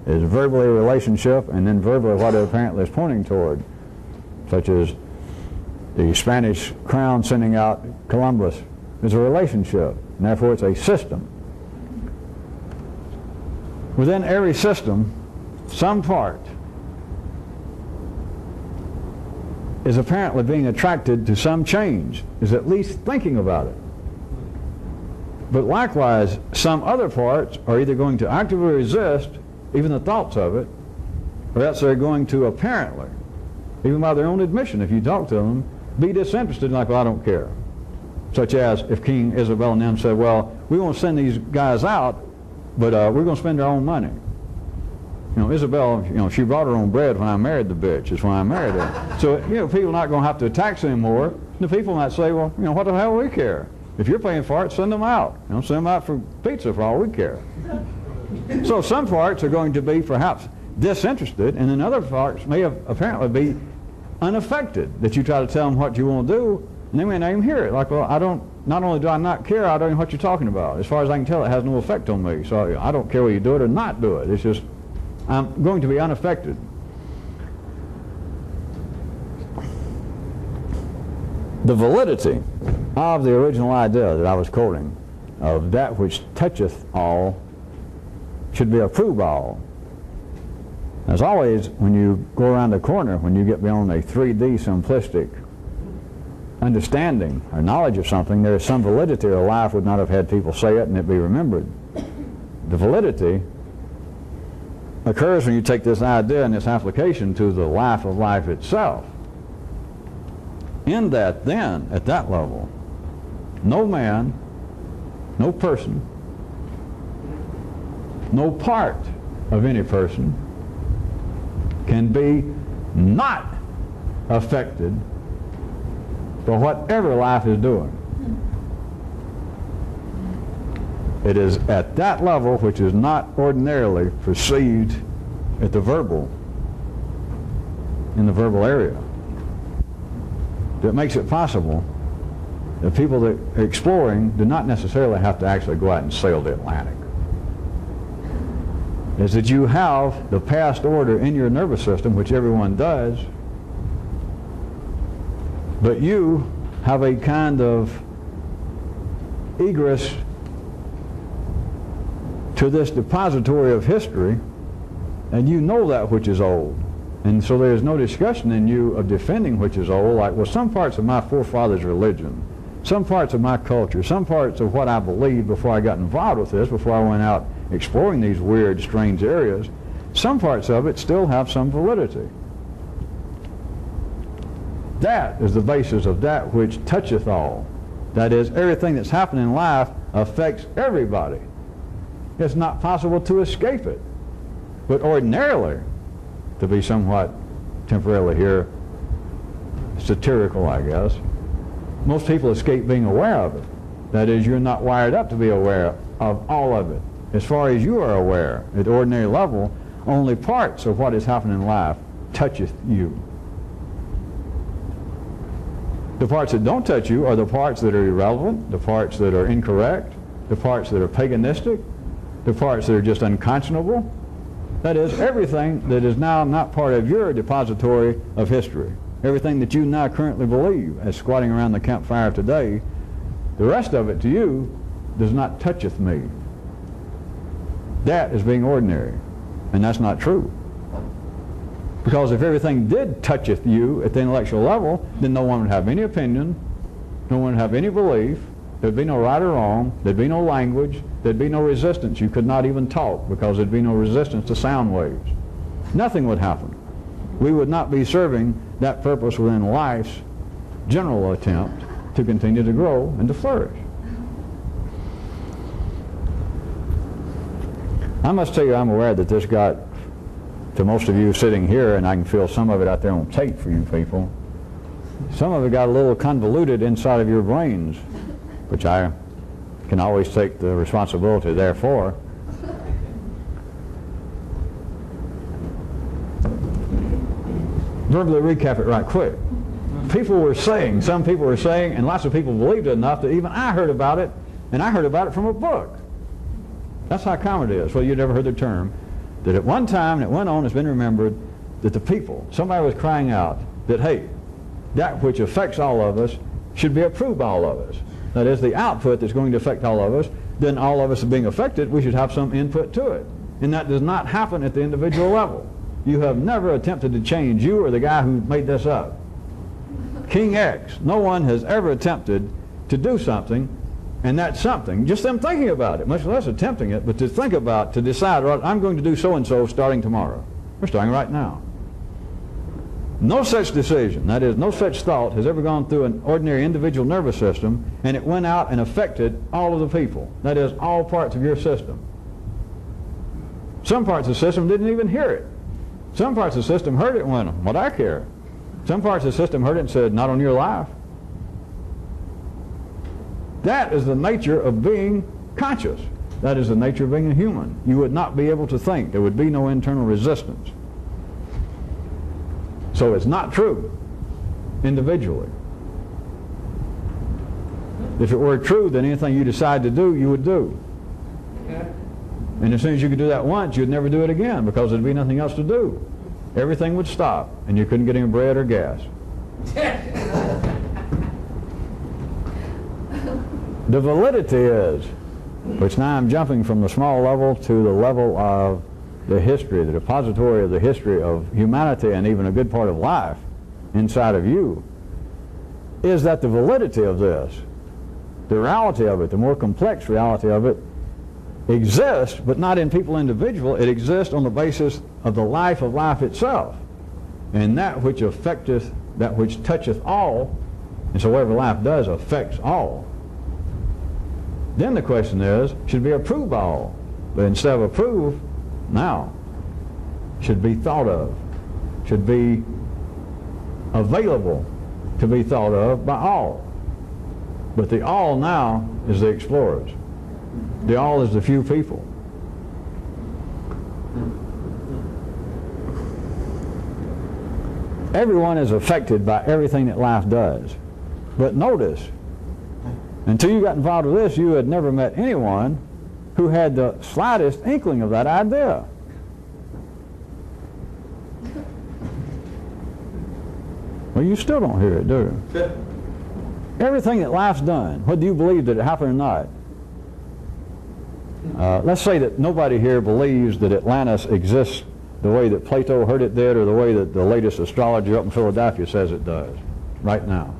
It's verbally a relationship, and then verbally what it apparently is pointing toward, such as the Spanish crown sending out Columbus is a relationship, and therefore it's a system. Within every system, some part is apparently being attracted to some change, is at least thinking about it. But likewise, some other parts are either going to actively resist even the thoughts of it, or else they're going to apparently, even by their own admission, if you talk to them, be disinterested, like, well, I don't care. Such as if King Isabel and them said, well, we want to send these guys out, but we're going to spend our own money. You know, Isabel, she brought her own bread when I married the bitch. That's why I married her. So, people are not going to have to tax them more. The people might say, well, what the hell we care? If you're paying for it, send them out. Send them out for pizza for all we care. So some parts are going to be perhaps disinterested, and then other parts may apparently be unaffected, that you try to tell them what you want to do, and they may not even hear it. Like, well, not only do I not care, I don't know what you're talking about. As far as I can tell, it has no effect on me. So I don't care whether you do it or not do it. It's just, I'm going to be unaffected. The validity of the original idea that I was quoting, of that which toucheth all, should be approved by all. As always, when you go around the corner, when you get beyond a 3D simplistic understanding or knowledge of something, there is some validity, or life would not have had people say it and it be remembered. The validity occurs when you take this idea and its application to the life of life itself. In that, then, at that level, no man, no person, no part of any person can be not affected by whatever life is doing. It is at that level, which is not ordinarily perceived at the verbal, in the verbal area, that makes it possible that people that are exploring do not necessarily have to actually go out and sail the Atlantic. Is that you have the past order in your nervous system, which everyone does, but you have a kind of egress to this depository of history, and you know that which is old. And so there's no discussion in you of defending which is old, like, well, some parts of my forefathers' religion, some parts of my culture, some parts of what I believed before I got involved with this, before I went out exploring these weird, strange areas, some parts of it still have some validity. That is the basis of that which toucheth all. That is, everything that's happening in life affects everybody. It's not possible to escape it. But ordinarily, to be somewhat temporarily here satirical, I guess, most people escape being aware of it. That is, you're not wired up to be aware of all of it. As far as you are aware, at the ordinary level, only parts of what is happening in life toucheth you. The parts that don't touch you are the parts that are irrelevant, the parts that are incorrect, the parts that are paganistic, the parts that are just unconscionable. That is, everything that is now not part of your depository of history, everything that you now currently believe as squatting around the campfire today, the rest of it to you does not toucheth me. That is being ordinary, and that's not true. Because if everything did toucheth you at the intellectual level, then no one would have any opinion, no one would have any belief, there'd be no right or wrong, there'd be no language, there'd be no resistance. You could not even talk because there'd be no resistance to sound waves. Nothing would happen. we would not be serving that purpose within life's general attempt to continue to grow and to flourish. I must tell you, I'm aware that this got to most of you sitting here, and I can feel some of it out there on tape for you people. Some of it got a little convoluted inside of your brains, which I can always take the responsibility therefore. Verbally recap it right quick. Some people were saying, and lots of people believed it enough that even I heard about it, and I heard about it from a book. That's how common it is. Well, you'd never heard the term. That at one time, and it went on, it's been remembered, that the people, somebody was crying out that, hey, that which affects all of us should be approved by all of us. That is, the output that's going to affect all of us, then all of us being affected, we should have some input to it. And that does not happen at the individual level. You have never attempted to change you or the guy who made this up. King X, no one has ever attempted to do something, and that's something, just them thinking about it, much less attempting it, but to think about, to decide, right, I'm going to do so-and-so starting tomorrow. We're starting right now. No such decision, that is, no such thought has ever gone through an ordinary individual nervous system, and it went out and affected all of the people. That is, all parts of your system. Some parts of the system didn't even hear it. Some parts of the system heard it and went, what do I care? Some parts of the system heard it and said, not on your life. That is the nature of being conscious. That is the nature of being a human. You would not be able to think. There would be no internal resistance. So it's not true individually. If it were true, then anything you decide to do, you would do. And as soon as you could do that once, you'd never do it again because there'd be nothing else to do. Everything would stop, and you couldn't get any bread or gas. The validity is, which now I'm jumping from the small level to the level of the history, the depository of the history of humanity and even a good part of life inside of you, is that the validity of this, the reality of it, the more complex reality of it, exists, but not in people individual. It exists on the basis of the life of life itself. And that which affecteth, that which toucheth all, and so whatever life does affects all. Then the question is, should be approved by all. But instead of approved, now, should be thought of, should be available to be thought of by all. But the all now is the explorers. The all is the few people. Everyone is affected by everything that life does. But notice, until you got involved with this, you had never met anyone who had the slightest inkling of that idea. Well, you still don't hear it, do you? Everything that life's done, whether you believe that it happened or not, let's say that nobody here believes that Atlantis exists the way that Plato heard it did or the way that the latest astrologer up in Philadelphia says it does right now.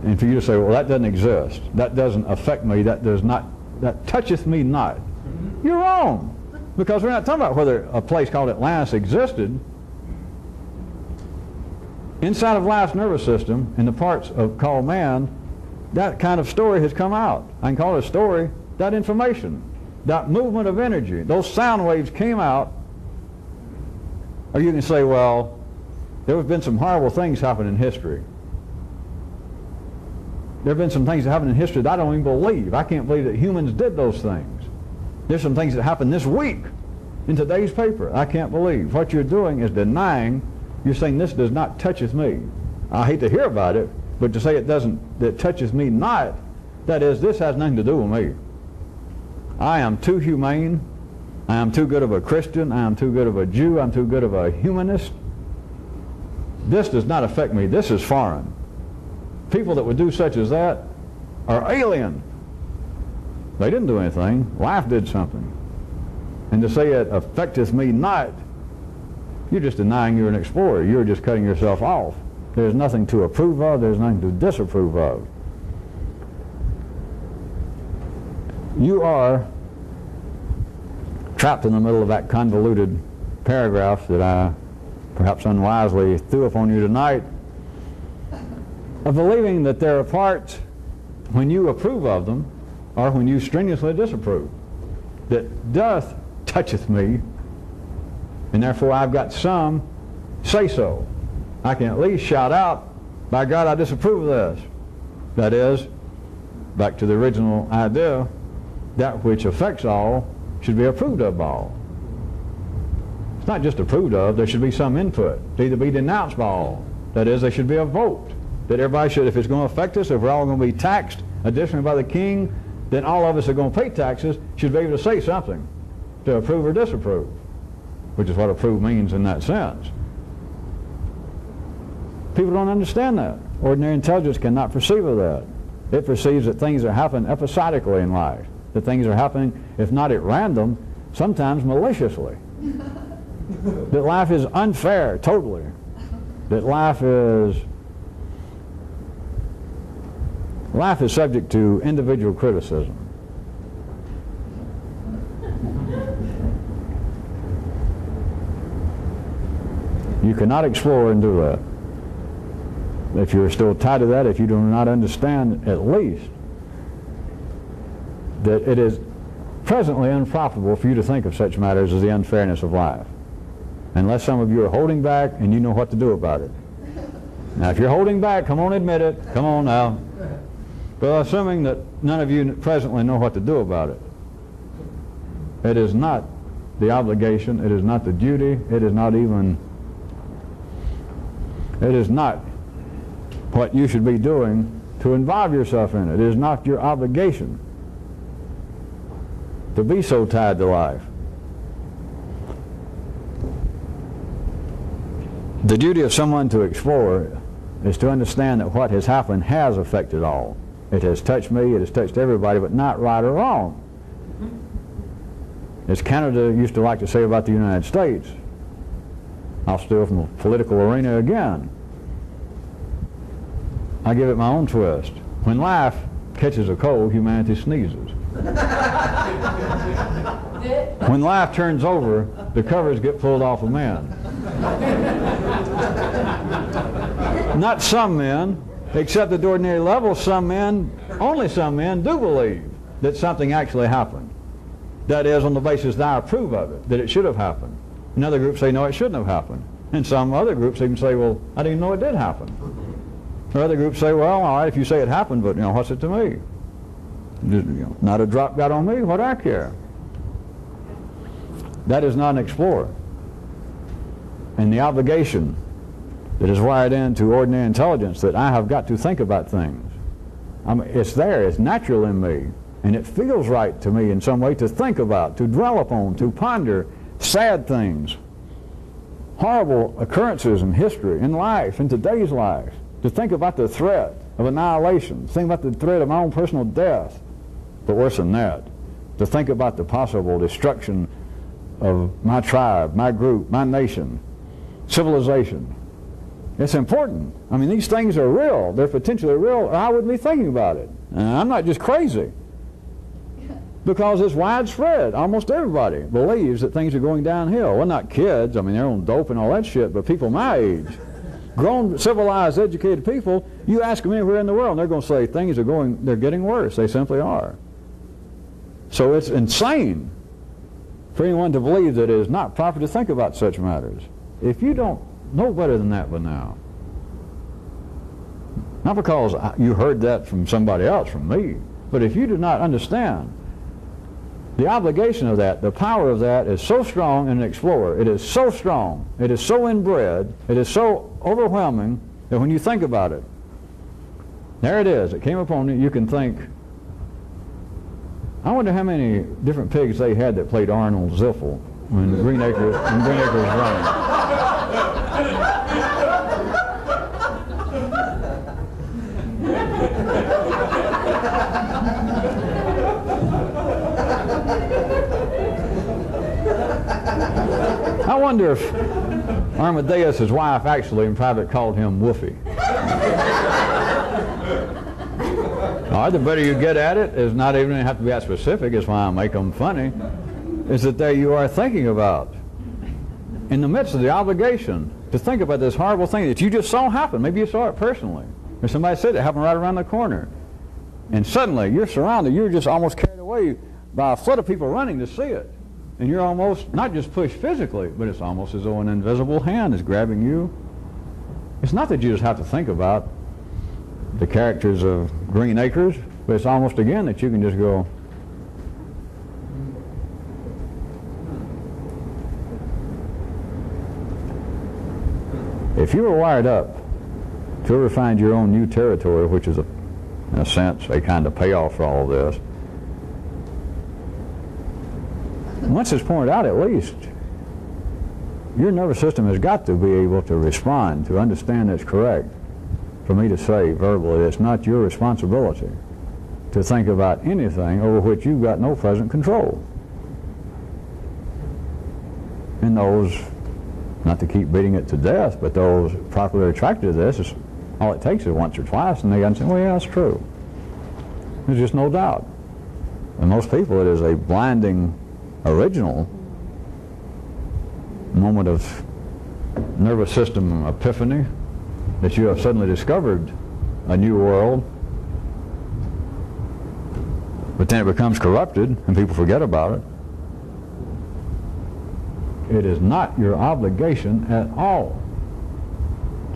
And for you to say, well, that doesn't exist, that doesn't affect me, that does not, that toucheth me not. You're wrong, because we're not talking about whether a place called Atlantis existed. Inside of life's nervous system, in the parts of called man, that kind of story has come out. I can call it a story. That information, that movement of energy, those sound waves came out. Or you can say, well, there have been some horrible things happen in history. There have been some things that happened in history that I don't even believe. I can't believe that humans did those things. There's some things that happened this week in today's paper I can't believe. What you're doing is denying. You're saying this does not toucheth me. I hate to hear about it, but to say it doesn't, that touches me not, that is, this has nothing to do with me. I am too humane. I am too good of a Christian. I am too good of a Jew. I'm too good of a humanist. This does not affect me. This is foreign. People that would do such as that are alien. They didn't do anything. Life did something. And to say it affecteth me not, you're just denying you're an explorer. You're just cutting yourself off. There's nothing to approve of. There's nothing to disapprove of. You are trapped in the middle of that convoluted paragraph that I perhaps unwisely threw upon you tonight, of believing that there are parts when you approve of them or when you strenuously disapprove, that doth toucheth me, and therefore I've got some say so. I can at least shout out, by God, I disapprove of this. That is, back to the original idea, that which affects all should be approved of by all. It's not just approved of, there should be some input. To either be denounced by all. That is, there should be a vote. That everybody should, if it's going to affect us, if we're all going to be taxed additionally by the king, then all of us are going to pay taxes, should be able to say something to approve or disapprove, which is what approve means in that sense. People don't understand that. Ordinary intelligence cannot perceive of that. It perceives that things are happening episodically in life, that things are happening, if not at random, sometimes maliciously. That life is unfair, totally. That life is subject to individual criticism. You cannot explore and do that. If you're still tied to that, if you do not understand at least that it is presently unprofitable for you to think of such matters as the unfairness of life, unless some of you are holding back and you know what to do about it. Now, if you're holding back, come on, admit it. Come on now. But assuming that none of you presently know what to do about it, it is not the obligation, it is not the duty, it is not what you should be doing to involve yourself in it. It is not your obligation to be so tied to life. The duty of someone to explore is to understand that what has happened has affected all. It has touched me, it has touched everybody, but not right or wrong. As Canada used to like to say about the United States, I'll steal from the political arena again. I give it my own twist. When life catches a cold, humanity sneezes. When life turns over, the covers get pulled off of men. Not some men, except at the ordinary level, some men, only some men, do believe that something actually happened. That is, on the basis that I approve of it, that it should have happened. Another group say, no, it shouldn't have happened. And some other groups even say, well, I didn't know it did happen. Or other groups say, well, all right, if you say it happened, but, what's it to me? Not a drop got on me, what do I care? That is not an explorer. And the obligation that is wired into ordinary intelligence, that I have got to think about things. It's there, it's natural in me, and it feels right to me in some way to think about, to dwell upon, to ponder sad things, horrible occurrences in history, in life, in today's life, to think about the threat of annihilation, to think about the threat of my own personal death, but worse than that, to think about the possible destruction of my tribe, my group, my nation, civilization. It's important. These things are real. They're potentially real, or I wouldn't be thinking about it. And I'm not just crazy. Because it's widespread. Almost everybody believes that things are going downhill. Well, not kids. They're on dope and all that shit, but people my age. Grown, civilized, educated people, you ask them anywhere in the world, and they're going to say they're getting worse. They simply are. So it's insane for anyone to believe that it is not proper to think about such matters. If you don't know better than that by now, not because you heard that from somebody else, from me, but if you do not understand the obligation of that, the power of that is so strong in an explorer. It is so strong, it is so inbred, it is so overwhelming that when you think about it, there it is, it came upon you, you can think, I wonder how many different pigs they had that played Arnold Ziffel when Green Acres was running. I wonder if Armadeus' wife actually in private called him Woofy. All right, the better you get at it, is not even have to be that specific, is why I make them funny, is that there you are thinking about in the midst of the obligation to think about this horrible thing that you just saw happen. Maybe you saw it personally, or somebody said it happened right around the corner, and suddenly you're surrounded, you're just almost carried away by a flood of people running to see it, and you're almost not just pushed physically, but it's almost as though an invisible hand is grabbing you. It's not that you just have to think about the characters of Green Acres, but it's almost again that you can just go, if you were wired up to ever find your own new territory, which is, in a sense, a kind of payoff for all of this, once it's pointed out, at least, your nervous system has got to be able to respond, to understand it's correct. For me to say verbally, it's not your responsibility to think about anything over which you've got no present control. And those, not to keep beating it to death, but those properly attracted to this, is, all it takes is once or twice, and they can say, well, yeah, that's true. There's just no doubt. And most people, it is a blinding, original moment of nervous system epiphany, that you have suddenly discovered a new world, but then it becomes corrupted and people forget about it. It is not your obligation at all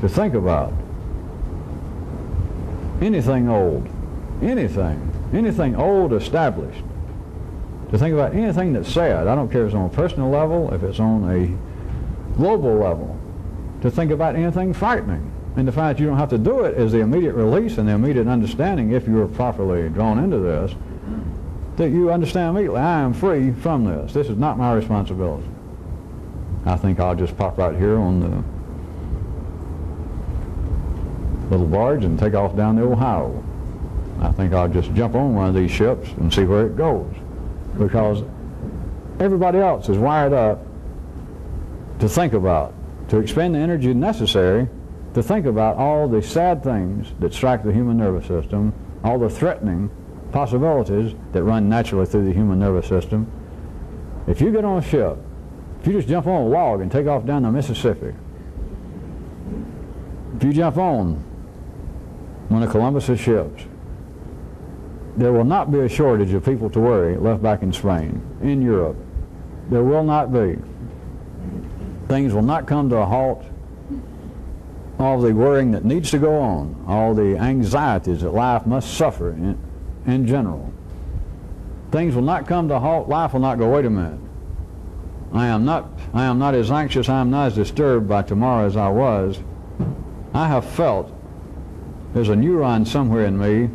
to think about anything old, anything old established, to think about anything that's said. I don't care if it's on a personal level, if it's on a global level, to think about anything frightening. And the fact that you don't have to do it is the immediate release and the immediate understanding, if you are properly drawn into this, that you understand immediately, I am free from this. This is not my responsibility. I think I'll just pop right here on the little barge and take off down the Ohio. I think I'll just jump on one of these ships and see where it goes. Because everybody else is wired up to think about, to expend the energy necessary to think about all the sad things that strike the human nervous system, all the threatening possibilities that run naturally through the human nervous system. If you get on a ship, if you just jump on a log and take off down the Mississippi, if you jump on one of Columbus's ships, there will not be a shortage of people to worry left back in Spain, in Europe. There will not be. Things will not come to a halt. All the worrying that needs to go on, all the anxieties that life must suffer in general. Things will not come to a halt. Life will not go, wait a minute. I am not as anxious, I am not as disturbed by tomorrow as I was. I have felt there's a neuron somewhere in me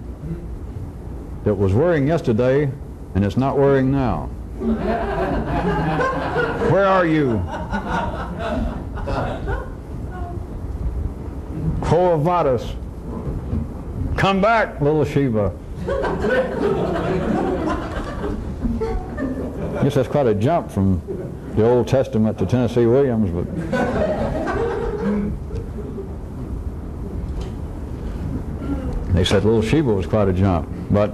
that was worrying yesterday and it's not worrying now. Where are you? Quo vadis. Come back, little Sheba. I guess that's quite a jump from the Old Testament to Tennessee Williams, but they said little Sheba was quite a jump, but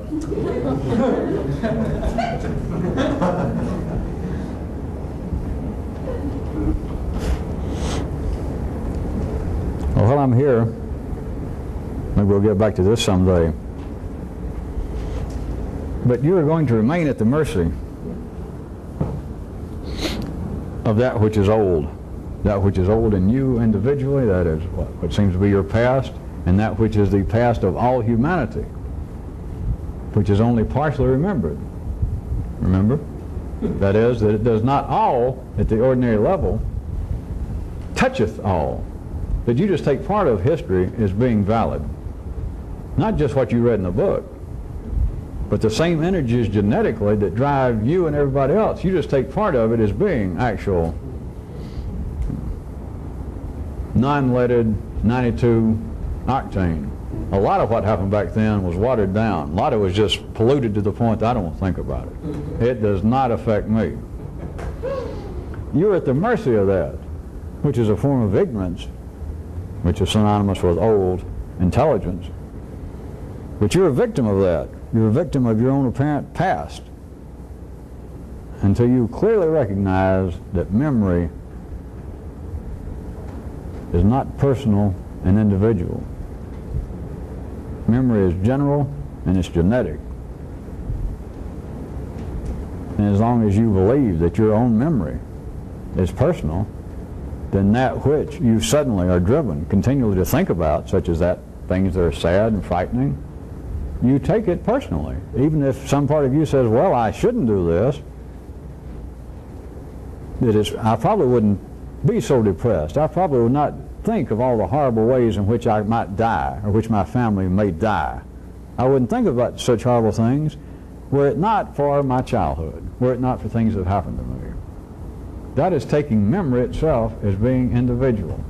well, while I'm here, maybe we'll get back to this someday, but you are going to remain at the mercy of that which is old in you individually, that is what seems to be your past, and that which is the past of all humanity, which is only partially remembered. Remember? That is, that it does not all, at the ordinary level, toucheth all. That you just take part of history as being valid. Not just what you read in the book, but the same energies genetically that drive you and everybody else. You just take part of it as being actual non-leaded 92 octane. A lot of what happened back then was watered down. A lot of it was just polluted to the point that I don't want to think about it. It does not affect me. You're at the mercy of that, which is a form of ignorance, which is synonymous with old intelligence. But you're a victim of that. You're a victim of your own apparent past until you clearly recognize that memory is not personal and individual. Memory is general and it's genetic. And as long as you believe that your own memory is personal, then that which you suddenly are driven continually to think about, such as that things that are sad and frightening, you take it personally. Even if some part of you says, well, I shouldn't do this, I probably wouldn't be so depressed. I probably would not think of all the horrible ways in which I might die, or which my family may die. I wouldn't think about such horrible things were it not for my childhood, were it not for things that happened to me. That is taking memory itself as being individual.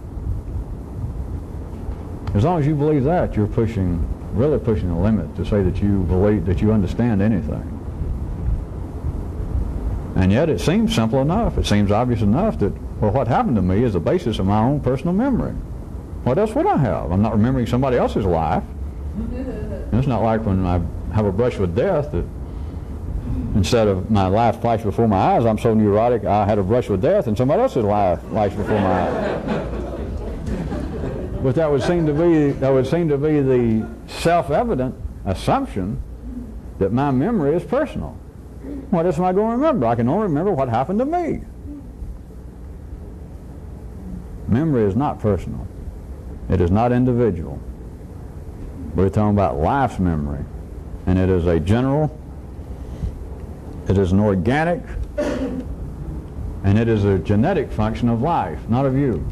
As long as you believe that, you're really pushing the limit to say that you believe that you understand anything. And yet it seems simple enough. It seems obvious enough that, well, what happened to me is the basis of my own personal memory. What else would I have? I'm not remembering somebody else's life. It's not like when I have a brush with death that instead of my life flash before my eyes, I'm so neurotic I had a brush with death and somebody else's life flashed before my eyes. But that would seem to be the self-evident assumption that my memory is personal. What else am I going to remember? I can only remember what happened to me. Memory is not personal. It is not individual. We're talking about life's memory. And it is a general, it is an organic, and it is a genetic function of life, not of you.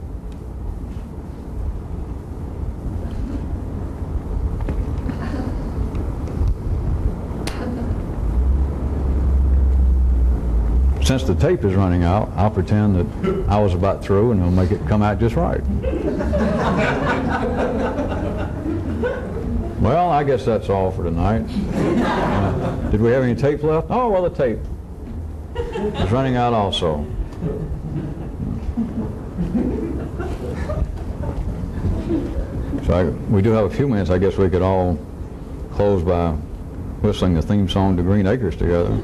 Since the tape is running out, I'll pretend that I was about through and we'll make it come out just right. Well, I guess that's all for tonight. Did we have any tape left? Oh, well, the tape is running out also. So we do have a few minutes. I guess we could all close by whistling the theme song to Green Acres together.